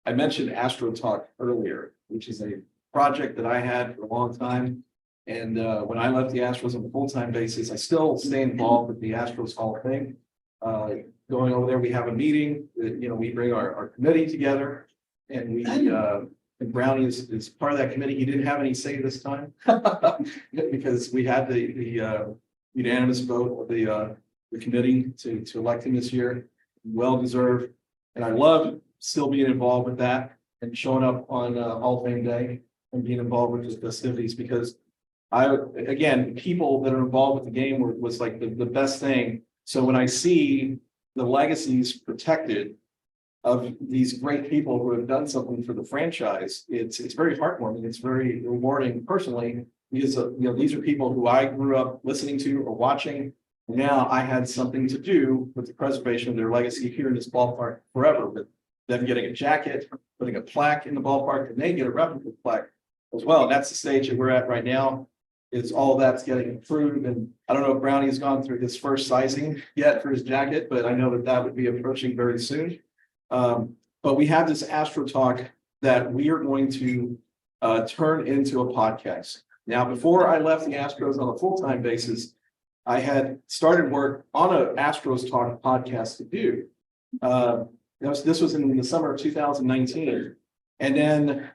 I mentioned Astro Talk earlier, which is a project that I had for a long time. And when I left the Astros on a full-time basis, I still stay involved with the Astros Hall of Fame. Going over there, we have a meeting, we bring our committee together, and and Brownie is part of that committee. He didn't have any say this time because we had the unanimous vote of the committee to elect him this year. Well deserved, and I love still being involved with that and showing up on Hall of Fame Day and being involved with the festivities, because people that are involved with the game was like the best thing. So when I see the legacies protected of these great people who have done something for the franchise, it's very heartwarming. It's very rewarding personally, because these are people who I grew up listening to or watching. Now I had something to do with the preservation of their legacy here in this ballpark forever, with them getting a jacket, putting a plaque in the ballpark, and they get a replica plaque as well. And that's the stage that we're at right now. Is all that's getting improved, and I don't know if Brownie has gone through his first sizing yet for his jacket, but I know that would be approaching very soon. But we have this Astro Talk that we are going to turn into a podcast. Now, before I left the Astros on a full-time basis, I had started work on an Astros Talk podcast to do. This was in the summer of 2019, and then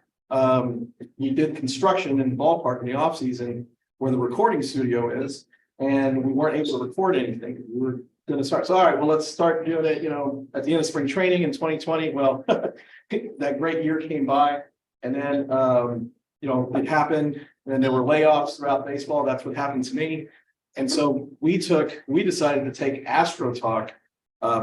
we did construction in the ballpark in the off season, where the recording studio is, and we weren't able to record anything. We were going to start. So, all right, well, let's start doing it, at the end of spring training in 2020. Well, that great year came by, and then, it happened, and there were layoffs throughout baseball. That's what happened to me. And so we decided to take Astro Talk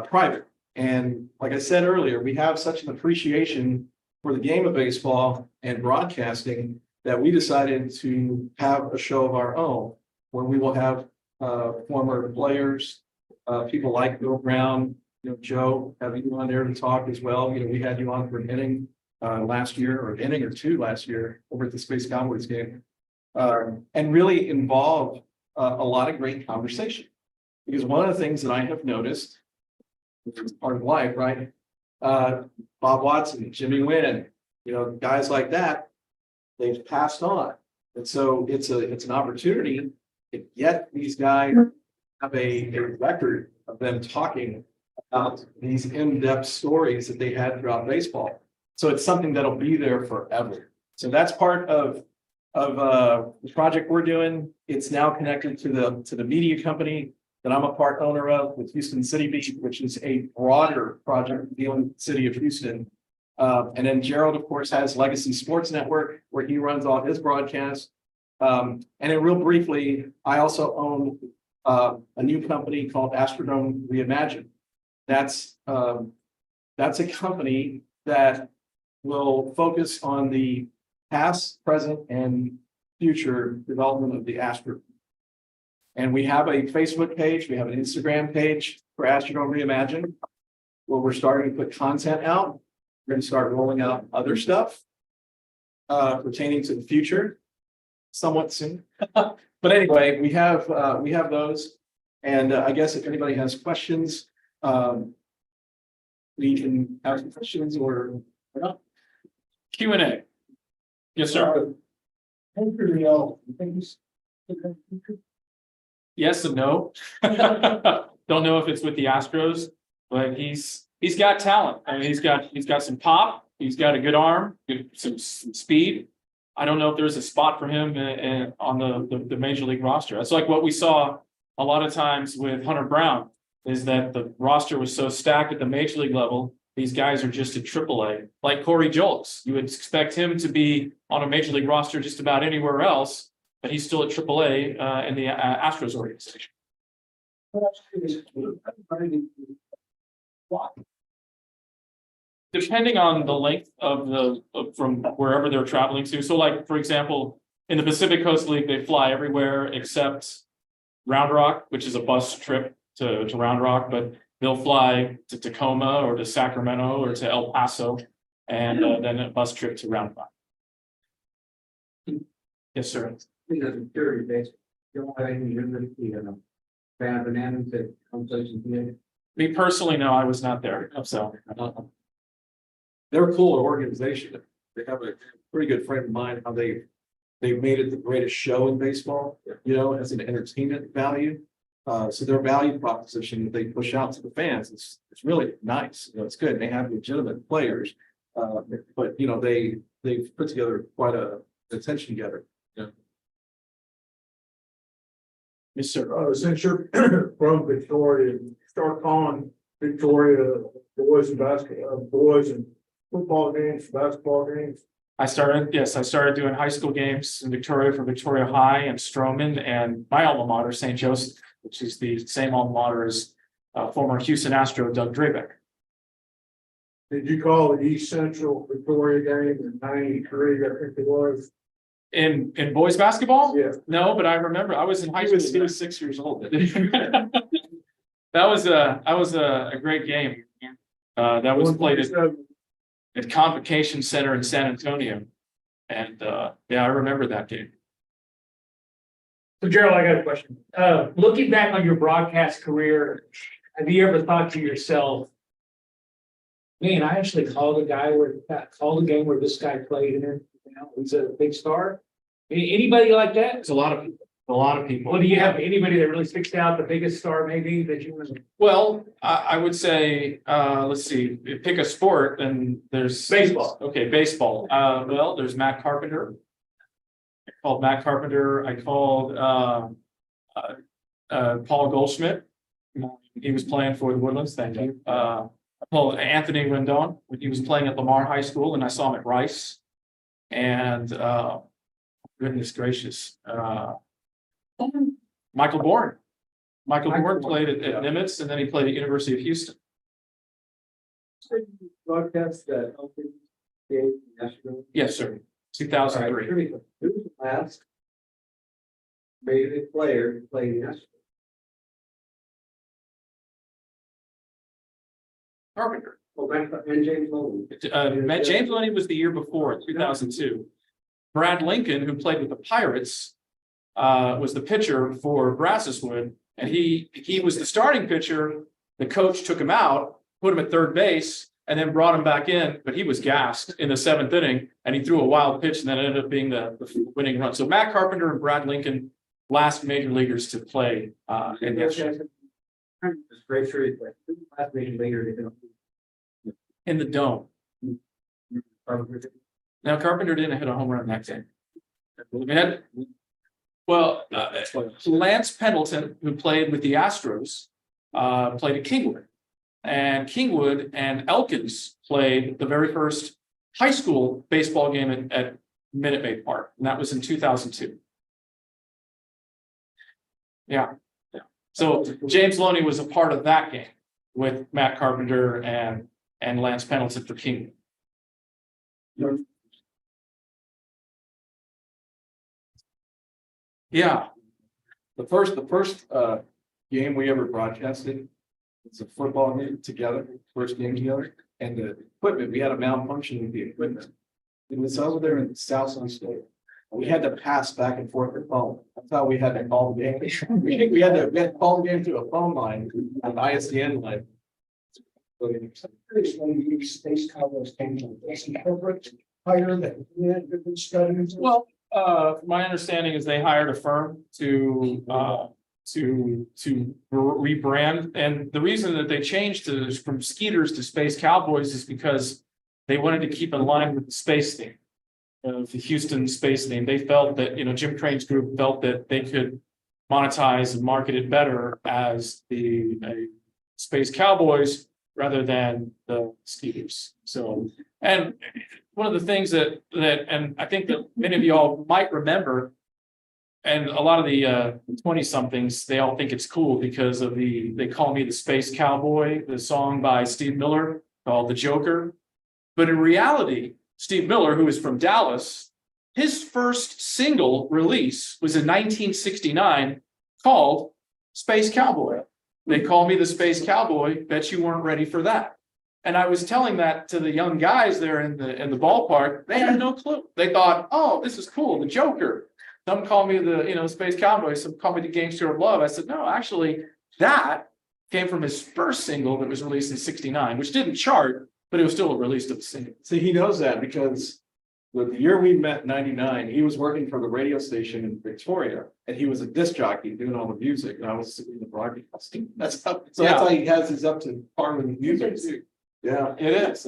private. And like I said earlier, we have such an appreciation for the game of baseball and broadcasting that we decided to have a show of our own, where we will have former players, people like Bill Brown, Joe, having you on there to talk as well. We had you on for an inning last year, or an inning or two last year over at the Space Cowboys game, and really involve a lot of great conversation. Because one of the things that I have noticed, which is part of life, right? Bob Watson, Jimmy Wynn, guys like that, they've passed on. And so it's an opportunity to get these guys have a record of them talking about these in-depth stories that they had throughout baseball. So it's something that'll be there forever. So that's part of the project we're doing. It's now connected to the media company that I'm a part owner of with Houston City Beat, which is a broader project dealing with the city of Houston. And then Gerald, of course, has Legacy Sports Network, where he runs all his broadcasts. And then real briefly, I also own a new company called Astrodome Reimagined. That's a company that will focus on the past, present, and future development of the Astros. And we have a Facebook page, we have an Instagram page for Astrodome Reimagined, where we're starting to put content out. We're going to start rolling out other stuff pertaining to the future somewhat soon. But anyway, we have those. And I guess if anybody has questions, we can have some questions or not. Q&A. Yes, sir. Yes and no. Don't know if it's with the Astros, but he's got talent. I mean, he's got some pop. He's got a good arm, some speed. I don't know if there's a spot for him on the major league roster. It's like what we saw a lot of times with Hunter Brown, is that the roster was so stacked at the major league level. These guys are just at AAA, like Corey Julks. You would expect him to be on a major league roster just about anywhere else, but he's still at AAA in the Astros organization. Depending on the length of from wherever they're traveling to. So like, for example, in the Pacific Coast League, they fly everywhere except Round Rock, which is a bus trip to Round Rock, but they'll fly to Tacoma or to Sacramento or to El Paso, and then a bus trip to Round Rock. Yes, sir. Me personally, no, I was not there. So They're a cool organization. They have a pretty good frame of mind how they've made it the greatest show in baseball, you know, as an entertainment value. So their value proposition that they push out to the fans, it's really nice. You know, it's good. They have legitimate players, but you know, they've put together quite a attention together. Yeah. yes, sir. Since you're from Victoria, start calling Victoria boys and football games, basketball games. I started doing high school games in Victoria for Victoria High and Stroman, and my alma mater, St. Joseph, which is the same alma mater as former Houston Astro Doug Drabeck. Did you call the East Central Victoria game in '93? I think it was. In boys basketball? Yeah. No, but I remember I was in high He school. was 6 years old. That was a great game. That was played at Convocation Center in San Antonio. And yeah, I remember that game. So Gerald, I got a question. Looking back on your broadcast career, have you ever thought to yourself, man, I actually called a game where this guy played in it. You know, he's a big star. Anybody like that? There's a lot of people. Well, do you have anybody that really sticks out, the biggest star maybe that you want to? Well, I would say, let's see, pick a sport, and there's Baseball. Okay, baseball. Well, there's Matt Carpenter. I called Matt Carpenter. I called Paul Goldschmidt. He was playing for the Woodlands. Thank you. I called Anthony Rendon when he was playing at Lamar High School, and I saw him at Rice. And goodness gracious, Michael Bourne. Michael Bourne played at Nimitz, and then he played at University of Houston. Broadcast that game yesterday. Yes, sir. 2003. Who was the last major league player to play yesterday? Carpenter. Oh, and James Logan. James Loney was the year before, 2002. Brad Lincoln, who played with the Pirates, was the pitcher for Brasseswood, and he was the starting pitcher. The coach took him out, put him at third base, and then brought him back in, but he was gassed in the 7th inning, and he threw a wild pitch, and that ended up being the winning run. So Matt Carpenter and Brad Lincoln, last major leaguers to play in yesterday. Great trade, but last major leaguer In the dome. Now Carpenter didn't hit a home run that game. Well, Lance Pendleton, who played with the Astros, played at Kingwood. And Kingwood and Elkins played the very first high school baseball game at Minute Maid Park, and that was in 2002. Yeah. So James Loney was a part of that game with Matt Carpenter and Lance Pendleton for Kingwood. Yeah, The first game we ever broadcasted was a football game together, first game together, and the equipment, we had a malfunction with the equipment. It was over there in the south state. We had to pass back and forth the phone. That's how we had to call the game. We had to call the game through a phone line, an ISDN line. Space Cowboys came to the corporate hire that had different studies. well, my understanding is they hired a firm to rebrand, and the reason that they changed from Skeeters to Space Cowboys is because they wanted to keep in line with the space theme. The Houston space theme. They felt that, Jim Crane's group felt that they could monetize and market it better as the Space Cowboys rather than the Skeeters. So, and one of the things that, and I think that many of y'all might remember, and a lot of the 20-somethings, they all think it's cool because of They Call Me the Space Cowboy, the song by Steve Miller called The Joker. But in reality, Steve Miller, who is from Dallas, his first single release was in 1969 called Space Cowboy. They Call Me the Space Cowboy, bet you weren't ready for that. And I was telling that to the young guys there in the ballpark. They had no clue. They thought, oh, this is cool, the Joker. Some call me the Space Cowboy, some call me the Gangster of Love. I said, no, actually, that came from his first single that was released in 69, which didn't chart, but it was still a release of a single. See, he knows that because the year we met, 99, he was working for the radio station in Victoria, and he was a disc jockey doing all the music, and I was sitting in the broadcasting. That's how he has his up to par with the music too. Yeah, It is.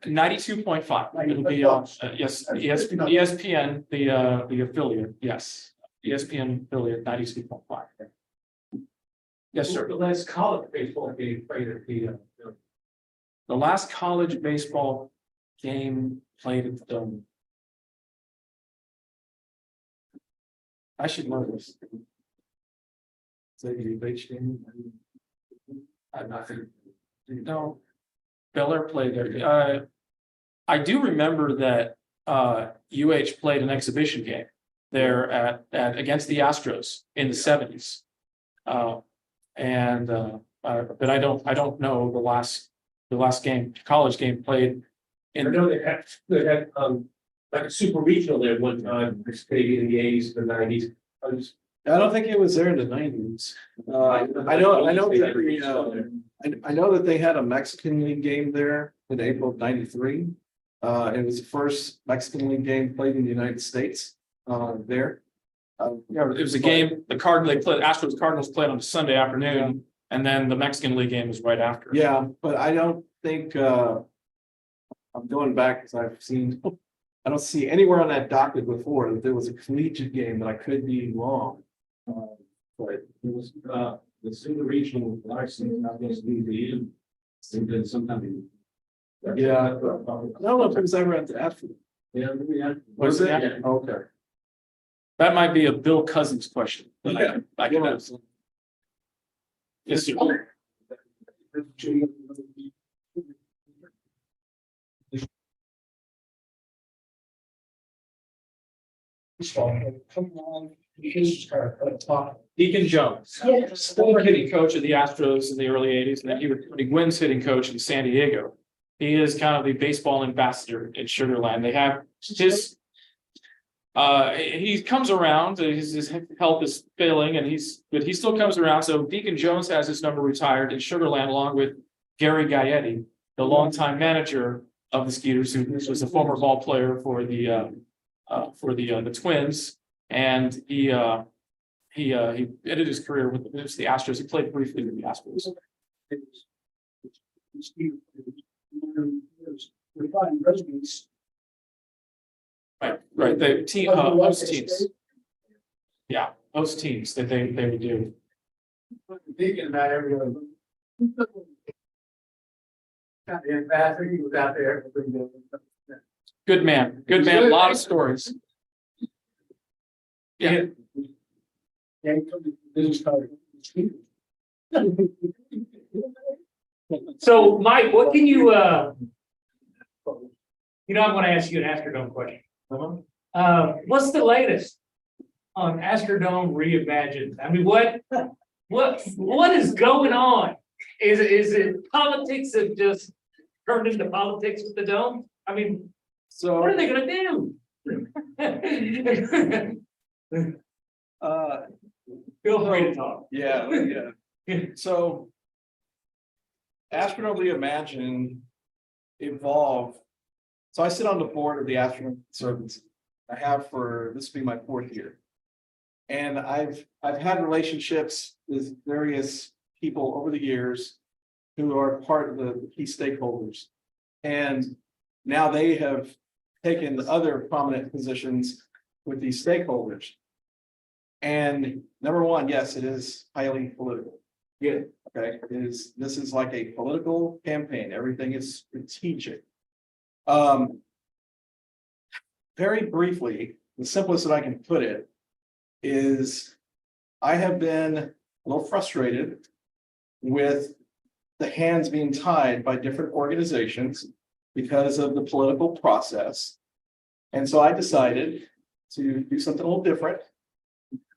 92.5. It'll be yes, ESPN, the affiliate, yes. ESPN affiliate, 92.5. Yes, sir. The last college baseball game played at The last college baseball game played at the Dome. I should know this. I'm not thinking. No. Bel Air played there. I do remember that UH played an exhibition game there at against the Astros in the 70s. But I don't know the last game, college game played I in. know they had like a super regional there one time, maybe in the 80s, the 90s. I don't think it was there in the 90s. I know that they had a Mexican League game there in April of 93. It was the first Mexican League game played in the United States there. Yeah, it was a game, they played, Astros Cardinals played on a Sunday afternoon, and then the Mexican League game was right after. Yeah, but I don't think, I'm going back because I don't see anywhere on that docket before that there was a collegiate game, but I could be wrong. But it was the super regional license, obviously the end. And then sometime. Yeah, I don't know if it was ever at the Astros. Yeah, we had. Was it? Yeah. Okay. That might be a Bill Cousins question. Yeah. I can ask. Yes, sir. Come on, he's top. Deacon Jones, former hitting coach of the Astros in the early 80s, and then he was the Wins hitting coach in San Diego. He is kind of the baseball ambassador in Sugar Land. They have his, he comes around, his health is failing, but he still comes around. So Deacon Jones has his number retired in Sugar Land, along with Gary Gaetti, the longtime manager of the Skeeters, who was a former ball player for the Twins, and he ended his career with the Astros. He played briefly with the Astros. Right. The team, host teams. Yeah, host teams that they would do. Thinking about every other. The ambassador, he was out there. Good man, a lot of stories. Yeah. Yeah, he told me business card. So, Mike, what can you, I'm gonna ask you an Astrodome question. What's the latest on Astrodome Reimagined? I mean, what is going on? Is it politics that just turned into politics with the dome? I mean, So, what are they gonna do? Feel free to talk. yeah. So Astrodome Reimagined evolved. So I sit on the board of the Astrodome Conservancy. I have for, this will be my 4th year. And I've had relationships with various people over the years who are part of the key stakeholders. And now they have taken other prominent positions with these stakeholders. And number one, yes, it is highly political. Yeah, okay, this is like a political campaign. Everything is strategic. Very briefly, the simplest that I can put it is I have been a little frustrated with the hands being tied by different organizations because of the political process. And so I decided to do something a little different,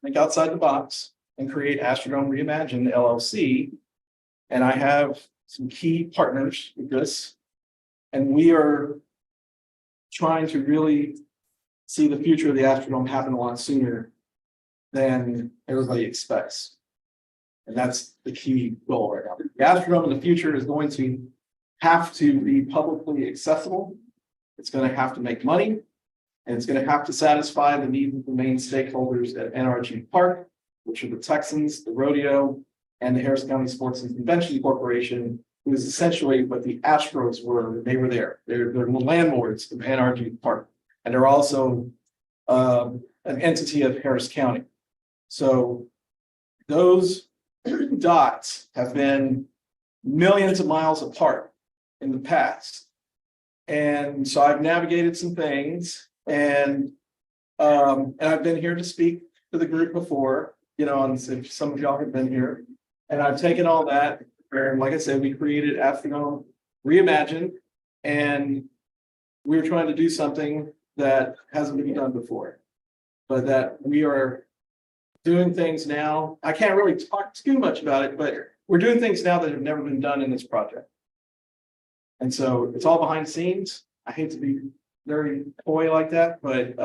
think outside the box, and create Astrodome Reimagined LLC. And I have some key partners with this, and we are trying to really see the future of the Astrodome happen a lot sooner than everybody expects. And that's the key goal right now. The Astrodome in the future is going to have to be publicly accessible. It's going to have to make money, and it's going to have to satisfy the needs of the main stakeholders at NRG Park, which are the Texans, the rodeo, and the Harris County Sports and Convention Corporation, who is essentially what the Astros were when they were there. They're the landlords of NRG Park, and they're also an entity of Harris County. So those dots have been millions of miles apart in the past. And so I've navigated some things, and I've been here to speak to the group before, you know, and if some of y'all have been here, and I've taken all that, and like I said, we created Astrodome Reimagined, and we're trying to do something that hasn't been done before, but that we are doing things now. I can't really talk too much about it, but we're doing things now that have never been done in this project. And so it's all behind the scenes. I hate to be very coy like that, but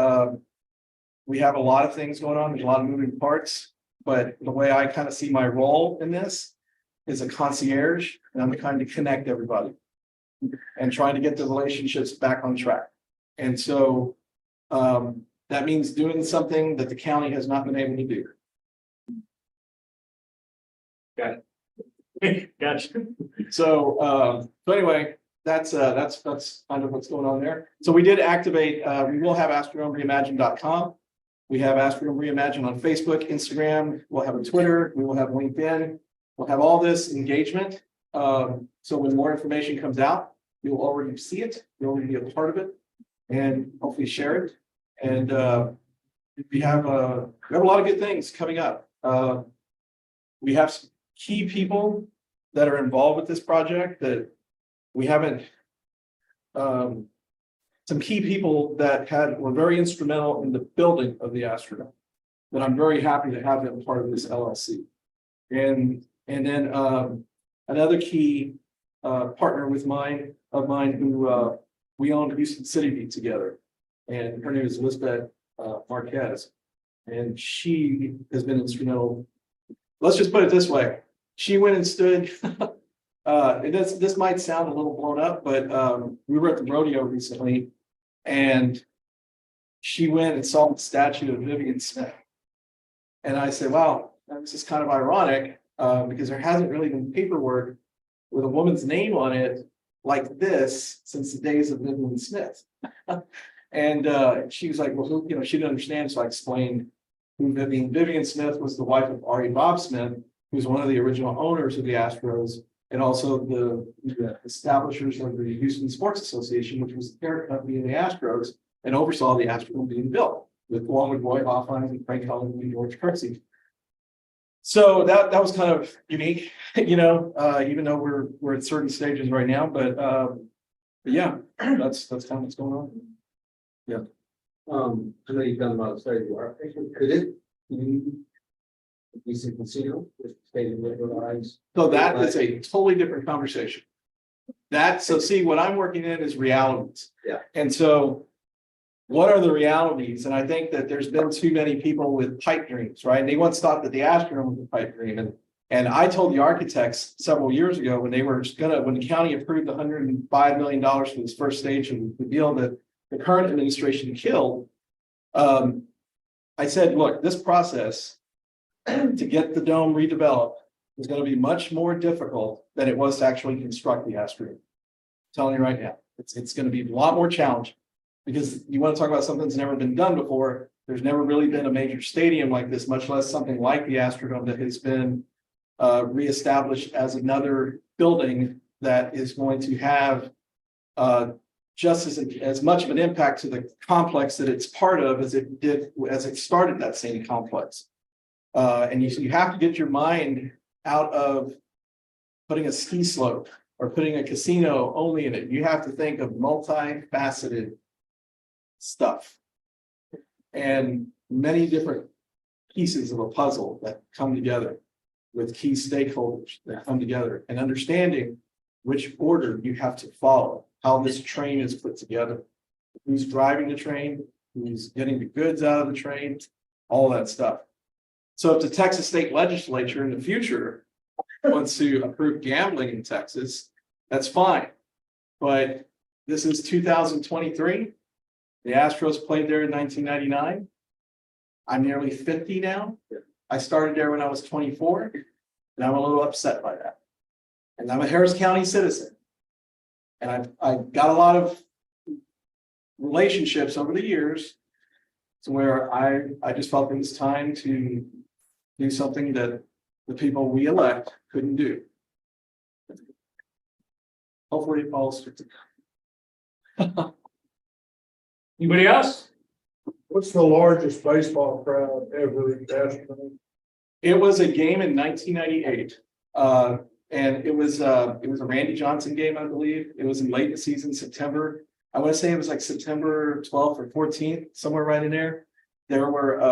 we have a lot of things going on. There's a lot of moving parts, but the way I kind of see my role in this is a concierge, and I'm the kind to connect everybody and trying to get the relationships back on track. And so that means doing something that the county has not been able to do. Gotcha. So anyway, that's kind of what's going on there. So we did activate, we will have AstronomeReimagined.com. We have Astrodome Reimagined on Facebook, Instagram, we'll have a Twitter, we will have LinkedIn, we'll have all this engagement. So when more information comes out, you'll already see it, you'll already be a part of it, and hopefully share it. And we have a lot of good things coming up. We have some key people that are involved with this project that we haven't, some key people that were very instrumental in the building of the Astrodome, that I'm very happy to have them part of this LLC. And then another key partner of mine who we own Houston City Beat together, and her name is Elizabeth Marquez, and she has been instrumental. Let's just put it this way. She went and stood, this might sound a little blown up, but we were at the rodeo recently, and she went and saw the statue of Vivian Smith. And I said, wow, this is kind of ironic, because there hasn't really been paperwork with a woman's name on it like this since the days of Vivian Smith. And she was like, well, who, you know, she didn't understand, so I explained who Vivian Smith was, the wife of Ari Bob Smith, who's one of the original owners of the Astros, and also the establishers of the Houston Sports Association, which was the parent company of the Astros, and oversaw the Astrodome being built, along with Roy Hoffman and Frank Cullen and George Kirksey. So that was kind of unique, you know, even though we're at certain stages right now, but yeah, that's kind of what's going on. Yeah. I know you've done a lot of study work. Could it be a decent casino with state liberalized? So that is a totally different conversation. So see, what I'm working in is realities. Yeah. And so what are the realities? And I think that there's been too many people with pipe dreams, right? And they once thought that the Astrodome was a pipe dream. And I told the architects several years ago when the county approved $105 million for this first stage of the deal that the current administration killed. I said, look, this process to get the dome redeveloped is going to be much more difficult than it was to actually construct the Astrodome. I'm telling you right now, it's going to be a lot more challenging because you want to talk about something that's never been done before. There's never really been a major stadium like this, much less something like the Astrodome that has been reestablished as another building that is going to have just as much of an impact to the complex that it's part of as it did as it started that same complex. And you have to get your mind out of putting a ski slope or putting a casino only in it. You have to think of multifaceted stuff and many different pieces of a puzzle that come together with key stakeholders that come together and understanding which order you have to follow, how this train is put together, who's driving the train, who's getting the goods out of the train, all that stuff. So if the Texas state legislature in the future wants to approve gambling in Texas, that's fine. But this is 2023. The Astros played there in 1999. I'm nearly 50 now. I started there when I was 24, and I'm a little upset by that. And I'm a Harris County citizen. And I got a lot of relationships over the years to where I just felt it was time to do something that the people we elect couldn't do. Hopefully it falls through. Anybody else? What's the largest baseball crowd ever in Astrodome? It was a game in 1998. And it was a Randy Johnson game, I believe. It was in late in the season, September. I want to say it was like September 12th or 14th, somewhere right in there. There were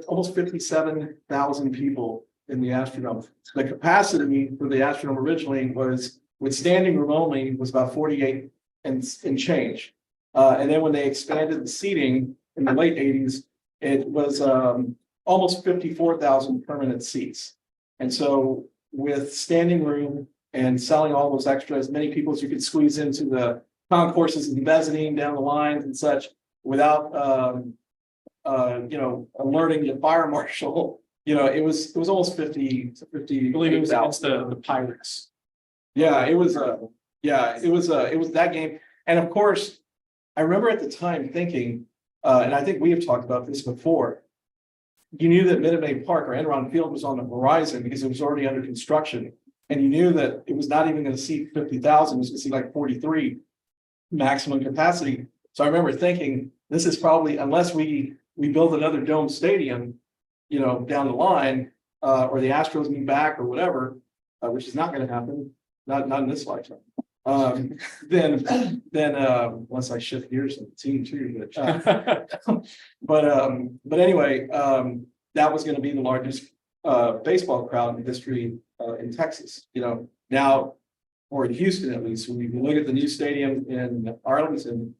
almost 57,000 people in the Astrodome. The capacity for the Astrodome originally was, with standing room only, was about 48 and change. And then when they expanded the seating in the late 80s, it was almost 54,000 permanent seats. And so with standing room and selling all those extra, as many people as you could squeeze into the concourses and mezzanine down the lines and such without alerting the fire marshal, it was almost 50 to 50. I believe it was against the Pirates. Yeah, it was that game. And of course, I remember at the time thinking, and I think we have talked about this before, you knew that Minute Maid Park or Enron Field was on the horizon because it was already under construction. And you knew that it was not even going to seat 50,000, it was going to seat like 43 maximum capacity. So I remember thinking, this is probably, unless we build another dome stadium, down the line, or the Astros move back or whatever, which is not going to happen, not in this lifetime. Then once I shift gears in the team too, but anyway, that was going to be the largest baseball crowd in history in Texas. Now, or in Houston at least, when you look at the new stadium in Arlington,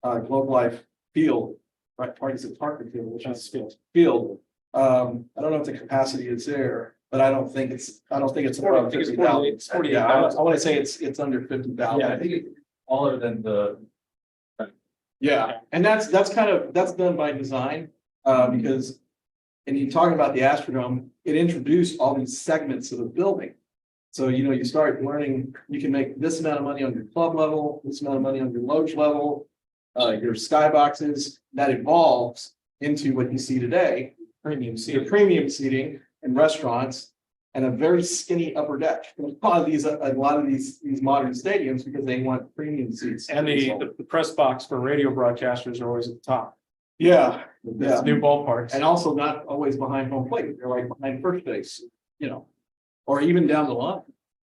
Globe Life Field, right? Parties at Parker Field, which is field. I don't know if the capacity is there. But I don't think it's above 50,000. It's 48,000. Yeah, I want to say it's under 50,000. Yeah, I think it's smaller than the. Yeah, and that's done by design, because, and you talk about the Astrodome, it introduced all these segments of the building. So, you start learning, you can make this amount of money on your club level, this amount of money on your loge level, your skyboxes, that evolves into what you see today, Premium your seating. premium seating and restaurants, and a very skinny upper deck. And a lot of these modern stadiums, because they want premium seats. And the press box for radio broadcasters are always at the top. Yeah, It's new ballparks. and also not always behind home plate. They're like behind first base, or even down the line.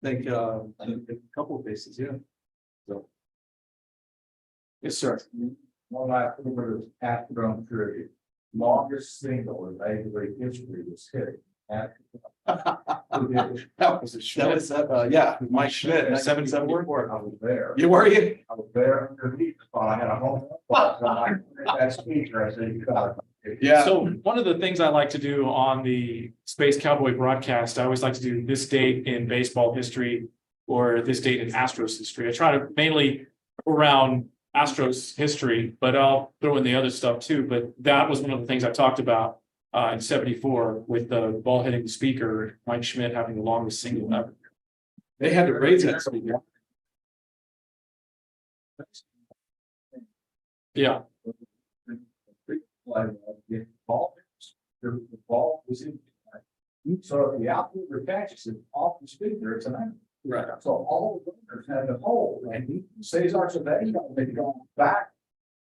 I think a couple of bases, yeah. So. Yes, sir. One last number after drum trivia. Longest single in Major League history was hit. That was yeah, Mike Schmidt, 774. I was there. You were you? I was there underneath the spot. I had a home. run. That speaker, I said, you got it. Yeah. So one of the things I like to do on the Space Cowboy broadcast, I always like to do this date in baseball history or this date in Astros history. I try to mainly around Astros history, but I'll throw in the other stuff too. But that was one of the things I talked about in 74 with the ball hitting the speaker, Mike Schmidt having the longest single ever. They had to raise that speaker. Yeah. The ball was in. So the outfielder catches it off the speaker, it's an. Right. So all the runners had to hold, and he says, they going back.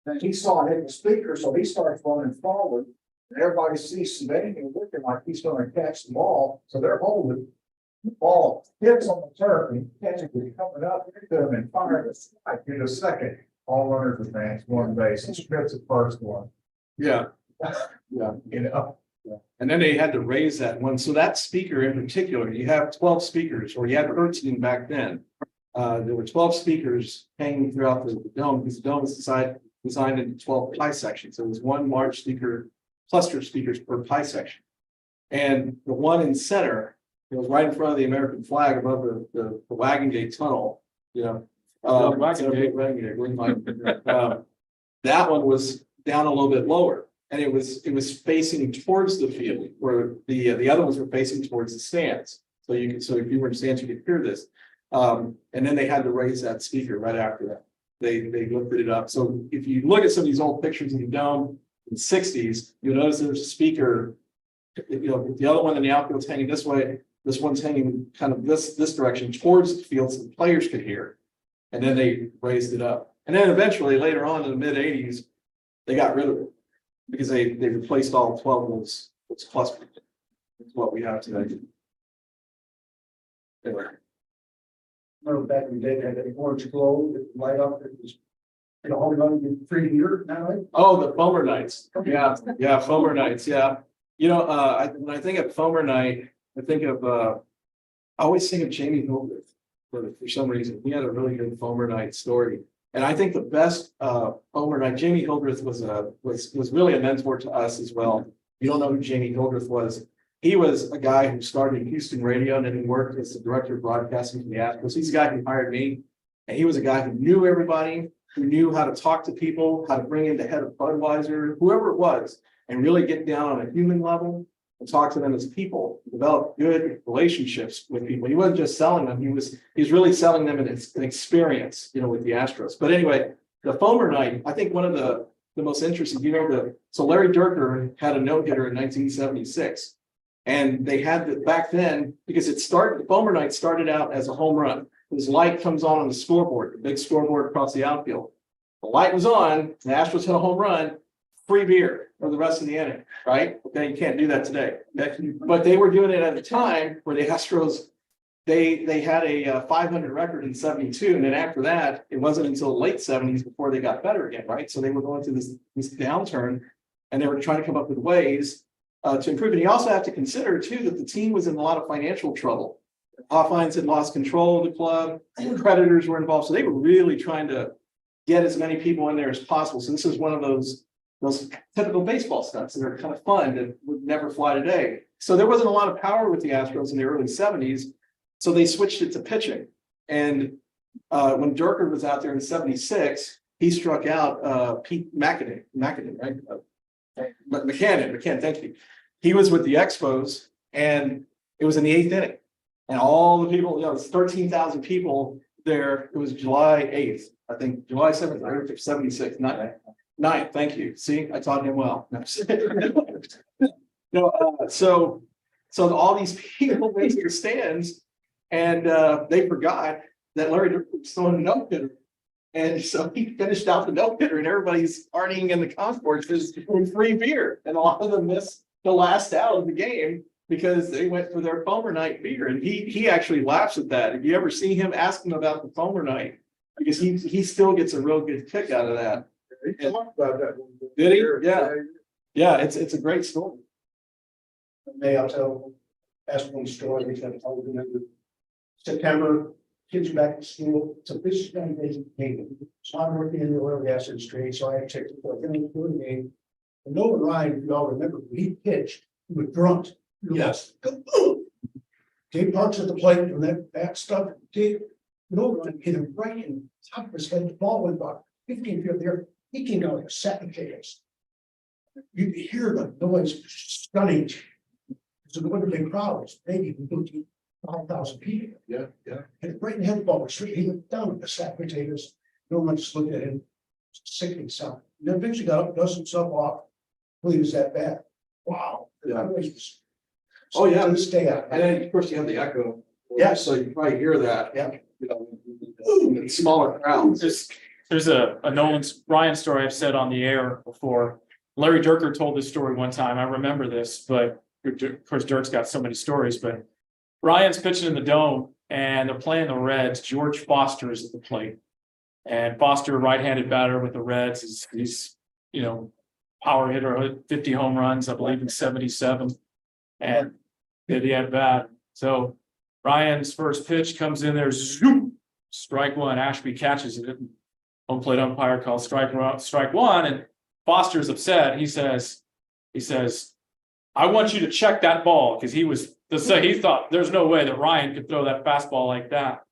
Then he saw it hit the speaker, so he starts running forward. And everybody sees Savannah looking like he's gonna catch the ball, so they're holding. The ball hits on the turf, and he catches it coming up into him and firing a strike in a second. All runners advance, one base, and Schmidt's the first one. Yeah. Yeah. You know? And then they had to raise that one. So that speaker in particular, you have 12 speakers, or you had 13 back then. There were 12 speakers hanging throughout the dome, because the dome was designed into 12 pie sections. So it was one large speaker, cluster of speakers per pie section. And the one in center, it was right in front of the American flag above the Wagon Gate tunnel, you know. Wagon Gate. That one was down a little bit lower. And it was facing towards the field, where the other ones were facing towards the stands. So if you were in stands, you could hear this. And then they had to raise that speaker right after that. They lifted it up. So if you look at some of these old pictures of the dome in the 60s, you'll notice there's a speaker. You know, the other one in the outfield's hanging this way. This one's hanging kind of this direction towards the field, so the players could hear. And then they raised it up. And then eventually, later on in the mid 80s, they got rid of it, because they replaced all 12 of those clusters. That's what we have today. Anyway. Remember back in the day, they had that orange glow that light up, it was. You know, only running 3 meters now, right? Oh, the Foamer Nights. Yeah, Foamer Nights. Yeah. You know, when I think of Foamer Night, I think of I always think of Jamie Hildreth for some reason. He had a really good Foamer Night story. And I think the best Foamer Night, Jamie Hildreth was really a mentor to us as well. You don't know who Jamie Hildreth was. He was a guy who started Houston radio, and then he worked as the director of broadcasting for the Astros. He's the guy who hired me. And he was a guy who knew everybody, who knew how to talk to people, how to bring in the head of Budweiser, whoever it was, and really get down on a human level and talk to them as people, develop good relationships with people. He wasn't just selling them, he was really selling them an experience, you know, with the Astros. But anyway, the Foamer Night, I think one of the most interesting, you know, so Larry Dierker had a no-hitter in 1976. And they had the back then, because the Foamer Night started out as a home run. This light comes on the scoreboard, the big scoreboard across the outfield. The light was on, the Astros hit a home run, free beer for the rest of the inning, right? Okay, you can't do that today. But they were doing it at a time where the Astros, they had a 500 record in 72. And then after that, it wasn't until the late 70s before they got better again, right? So they were going through this downturn, and they were trying to come up with ways to improve it. You also have to consider too that the team was in a lot of financial trouble. Hofheinz had lost control of the club, creditors were involved, so they were really trying to get as many people in there as possible. So this is one of those typical baseball stunts that are kind of fun that would never fly today. So there wasn't a lot of power with the Astros in the early 70s, so they switched it to pitching. And when Dierker was out there in 76, he struck out Pete McAdam, right? McCann, thank you. He was with the Expos, and it was in the 8th inning. And all the people, you know, it's 13,000 people there. It was July 8th, I think, July 7th, or 76, 9th, thank you. See, I taught him well. No, so all these people went to the stands, and they forgot that Larry Dierker was throwing a no-hitter. And so he finished out the no-hitter, and everybody's partying in the concourse with free beer. And a lot of them missed the last out of the game because they went for their Foamer Night beer. And he actually laughs at that. If you ever see him, ask him about the Foamer Night, because he still gets a real good kick out of that. He talked about that. one day. Did he? Yeah. Yeah, it's a great story. May I tell, ask one story, which I told you, September, kids are back to school, so this is gonna be a game. So I'm working in the oil and gas industry, so I checked it, I'm gonna do a game. And Nolan Ryan, if you all remember, when he pitched, he was grunt. Yes. Go, boom. Dave Parks at the plate, and that stuff, Dave, Nolan Ryan hit him right in the top of his head, the ball went about 15 feet there, he came down like a sack of potatoes. You could hear the noise stunning. So the one big crowd was maybe 5,000 people. Yeah, yeah. And right in the head of the ball was straight, he went down with the sack of potatoes. No one just looked at him, sickening sound. And then eventually got up, dust himself off. Well, he was that bad. Wow. Yeah. So Oh, yeah. To this day, And then, of course, you have the echo. Yeah. So you probably hear that. Yeah. You know, in smaller crowds. There's a Ryan story I've said on the air before. Larry Dierker told this story one time. I remember this, but of course, Dirk's got so many stories, but Ryan's pitching in the dome and they're playing the Reds. George Foster is at the plate. And Foster, right-handed batter with the Reds, he's, you know, power hitter, 50 home runs, I believe in 77. And did he had bat. So Ryan's first pitch comes in there, zoom, strike one. Ashby catches it. Home plate umpire calls strike one, and Foster's upset. He says, I want you to check that ball, because he thought there's no way that Ryan could throw that fastball like that.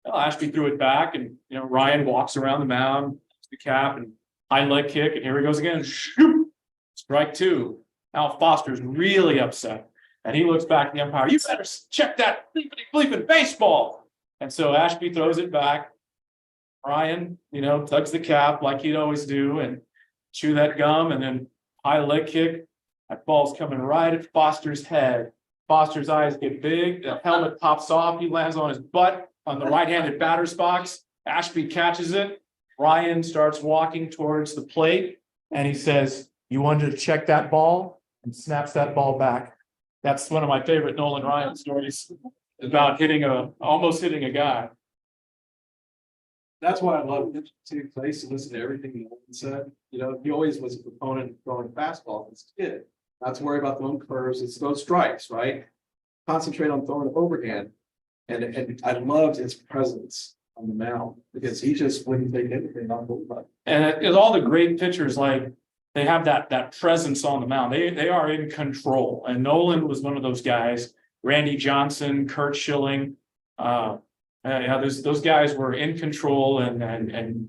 Well, Ashby threw it back, and you know, Ryan walks around the mound, the cap, and high leg kick, and here he goes again. Shoot! Strike two. Now Foster's really upset. And he looks back at the umpire, you better check that bleeping baseball. And so Ashby throws it back. Ryan, you know, tugs the cap like he'd always do and chew that gum, and then high leg kick. That ball's coming right at Foster's head. Foster's eyes get big, the helmet pops off, he lands on his butt on the right-handed batter's box. Ashby catches it. Ryan starts walking towards the plate, and he says, you wanted to check that ball, and snaps that ball back. That's one of my favorite Nolan Ryan stories about almost hitting a guy. That's why I love it to place and listen to everything Nolan said. You know, he always was a proponent of throwing fastball as a kid. Not to worry about throwing curves, it's those strikes, right? Concentrate on throwing overhand. And I loved his presence on the mound, because he just wouldn't take anything on the. And all the great pitchers, like, they have that presence on the mound. They are in control. And Nolan was one of those guys. Randy Johnson, Kurt Schilling. Those guys were in control and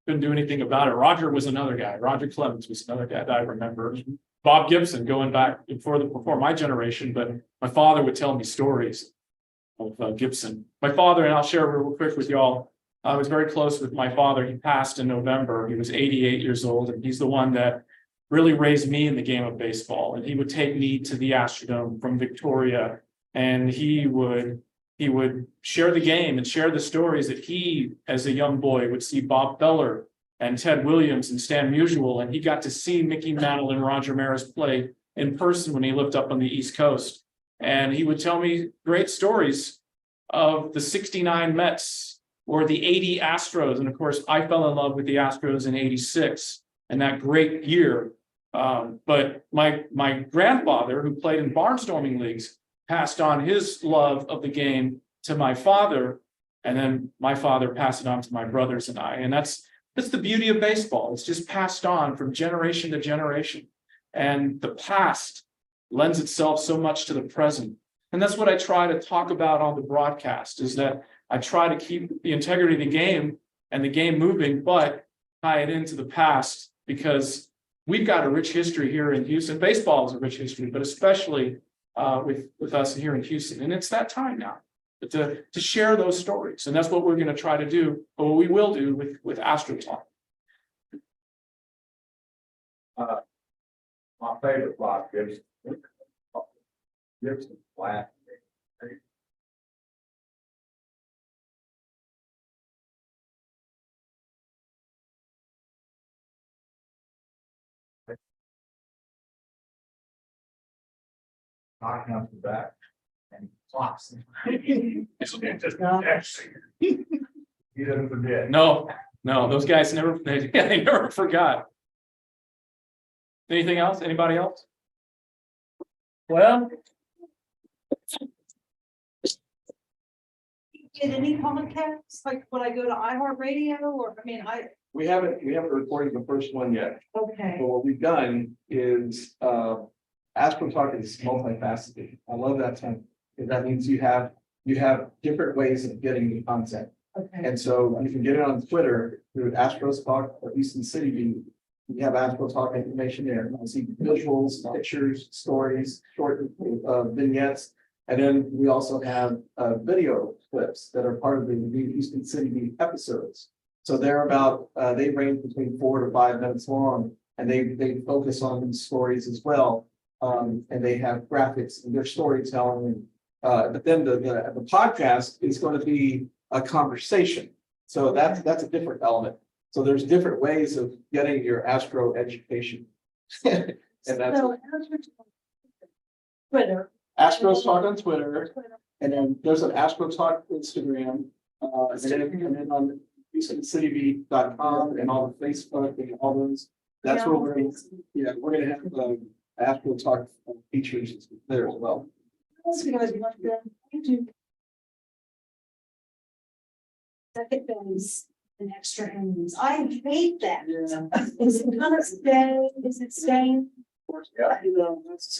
couldn't do anything about it. Roger was another guy. Roger Clemens was another guy that I remember. Bob Gibson, going back before my generation, but my father would tell me stories of Gibson. My father, and I'll share real quick with y'all. I was very close with my father. He passed in November. He was 88 years old, and he's the one that really raised me in the game of baseball. And he would take me to the Astrodome from Victoria, and he would share the game and share the stories that he, as a young boy, would see Bob Feller and Ted Williams and Stan Musial, and he got to see Mickey Mantle and Roger Maris play in person when he lived up on the East Coast. And he would tell me great stories of the 69 Mets or the 80 Astros. And of course, I fell in love with the Astros in 86 and that great year. But my grandfather, who played in barnstorming leagues, passed on his love of the game to my father. And then my father passed it on to my brothers and I. And that's the beauty of baseball. It's just passed on from generation to generation. And the past lends itself so much to the present. And that's what I try to talk about on the broadcast, is that I try to keep the integrity of the game and the game moving, but tie it into the past, because we've got a rich history here in Houston. Baseball is a rich history, but especially with us here in Houston. And it's that time now to share those stories. And that's what we're going to try to do, or what we will do with Astro Talk. My favorite block is Gibson flat. Knocking up the back and flops. He doesn't forget. No, No, those guys never, they never forgot. Anything else? Anybody else? Well, Did any podcasts, like when I go to iHeartRadio or, I mean, We haven't recorded the first one yet. okay. But what we've done is, Astro Talk is multifaceted. I love that term. Because that means you have different ways of getting the content. Okay. And so you can get it on Twitter through Astros Talk or Houston City View. You have Astro Talk information there. You can see visuals, pictures, stories, short vignettes. And then we also have video clips that are part of the new Houston City View episodes. So they're about, they range between 4 to 5 minutes long, and they focus on these stories as well. And they have graphics and their storytelling. But then the podcast is going to be a conversation. So that's a different element. So there's different ways of getting your Astro education. And that's So, Twitter. Astros Talk on Twitter, and then there's an Astro Talk Instagram, and then on HoustonCityV.com and all the Facebook and all those. That's where we're gonna have Astro Talk features there as well. Second base and extra innings. I hate that. Is it gonna stay? Is it staying? Yeah,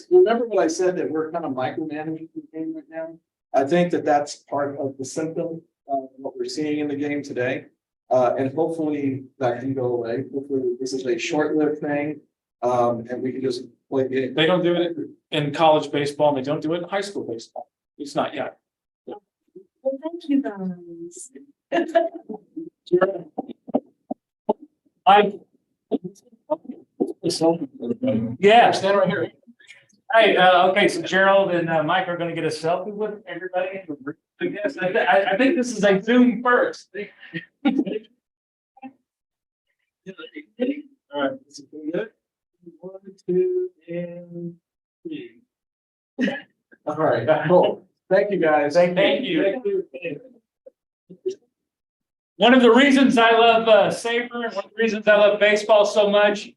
remember what I said, that we're kind of micromanaging the game right now? I think that that's part of the symptom of what we're seeing in the game today. And hopefully that can go away. Hopefully this is a short-lived thing. And we can just play games. They don't do it in college baseball, and they don't do it in high school baseball. It's not yet. Well, thank you guys. yeah. Stand right here. Hey, okay, so Gerald and Mike are gonna get a selfie with everybody. I guess, I think this is a Zoom first. All right, this is good. 1, 2, and 3. All right, cool. Thank you, guys. Thank you. Thank you. One of the reasons I love SABR, and one of the reasons I love baseball so much, is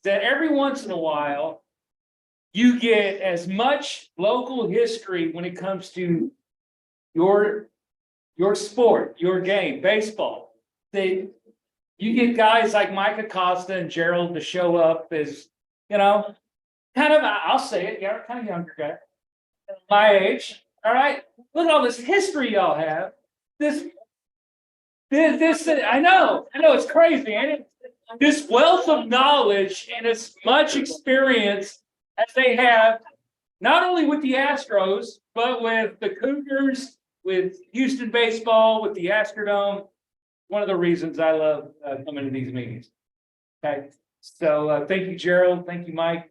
that every once in a while, you get as much local history when it comes to your sport, your game, baseball. You get guys like Mike Acosta and Gerald to show up as, kind of, I'll say it, yeah, kind of younger guy, my age. All right, look at all this history y'all have. This, I know, it's crazy, ain't it? This wealth of knowledge and as much experience as they have, not only with the Astros, but with the Cougars, with Houston baseball, with the Astrodome. One of the reasons I love coming to these meetings. Okay, so thank you, Gerald. Thank you, Mike.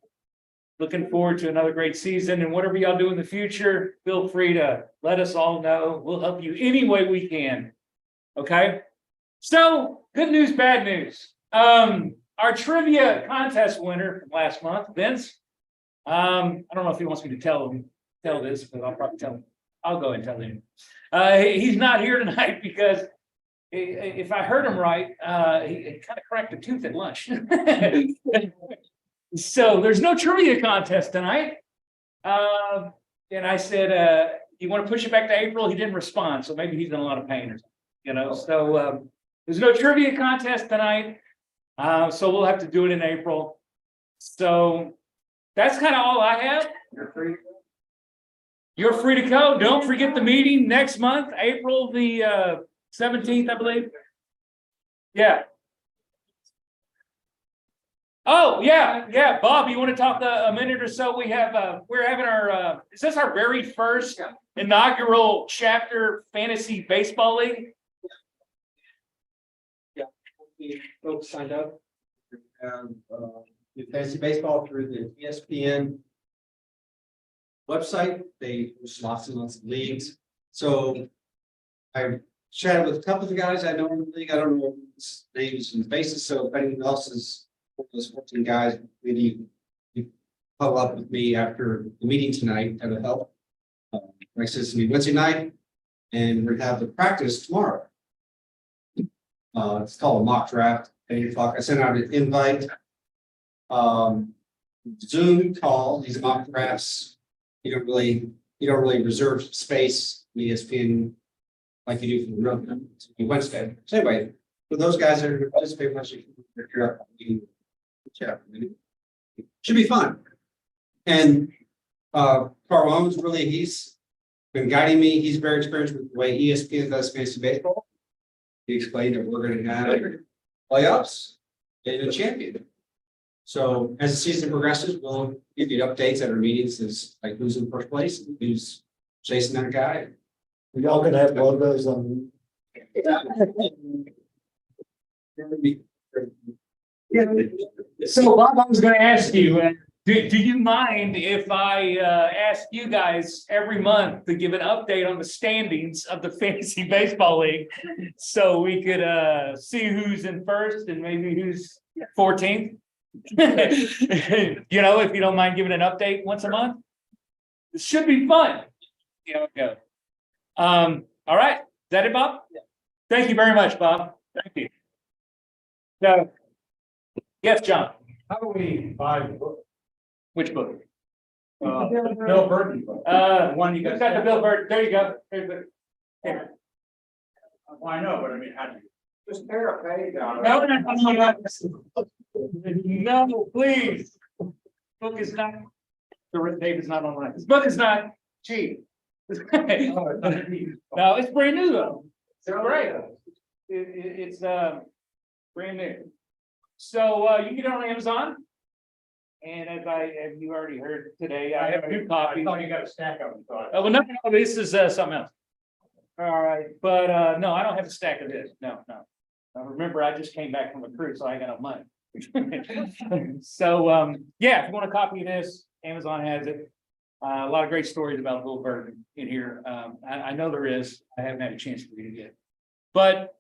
Looking forward to another great season, and whatever y'all do in the future, feel free to let us all know. We'll help you any way we can. Okay, so good news, bad news. Our trivia contest winner from last month, Vince. I don't know if he wants me to tell this, but I'll probably tell him. I'll go and tell him. He's not here tonight because if I heard him right, he kind of cracked a tooth at lunch. So there's no trivia contest tonight. And I said, you want to push it back to April? He didn't respond, so maybe he's in a lot of pain or something, So there's no trivia contest tonight. So we'll have to do it in April. So that's kind of all I have. You're free to go. Don't forget the meeting next month, April the 17th, I believe. Yeah. Oh, yeah. Bob, you want to talk a minute or so? We're having our, is this our very first inaugural chapter fantasy baseball league? Yeah, folks signed up. Do fantasy baseball through the ESPN website. There's lots and lots of leagues. So I chatted with a couple of the guys I know in the league. I don't know names and faces. So if anyone else is one of those 14 guys, maybe you follow up with me after the meeting tonight. That'll help. Like I said, it's gonna be Wednesday night, and we're gonna have the practice tomorrow. It's called a mock draft, at 8 o'clock. I sent out an invite. Zoom call, these mock drafts, you don't really reserve space in ESPN like you do for the road, Wednesday. So anyway, for those guys that are going to participate, once you should be fun. And Carl Owens, really, he's been guiding me. He's very experienced with the way ESPN does fantasy baseball. He explained that we're going to have playoffs and a champion. So as the season progresses, we'll give you updates at our meetings as like who's in first place, who's chasing that guy. We all gonna have logos on. So Bob, I was gonna ask you, do you mind if I ask you guys every month to give an update on the standings of the fantasy baseball league? So we could see who's in first and maybe who's 14th? You know, if you don't mind giving an update once a month, it should be fun. Yeah, okay. All right, is that it, Bob? Yeah. Thank you very much, Bob. Thank you. So, yes, John. How do we buy the book? Which book? Bill Burton book. One you got the Bill Burton. There you go. There's the- here. Well, I know, but I mean, how do you? Just tear a page out. No, please. Book is not, the tape is not online. This book is not cheap. No, it's brand new though. It's great. It's brand new. So you can get it on Amazon. And as you already heard today, I have 2 copies. I thought you got a stack of them. Oh, well, no, this is something else. All right, but no, I don't have a stack of this. No. Remember, I just came back from a cruise, so I ain't got no money. So yeah, if you want a copy of this, Amazon has it. A lot of great stories about Bill Burton in here. I know there is. I haven't had a chance to read it yet. But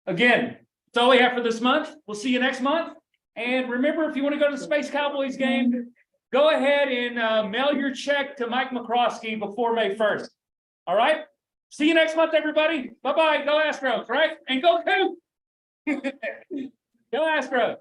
again, that's all we have for this month. We'll see you next month. And remember, if you want to go to the Space Cowboys game, go ahead and mail your check to Mike McCroskey before May 1st. All right. See you next month, everybody. Bye-bye. Go Astros, right? And go Coop. Go Astros.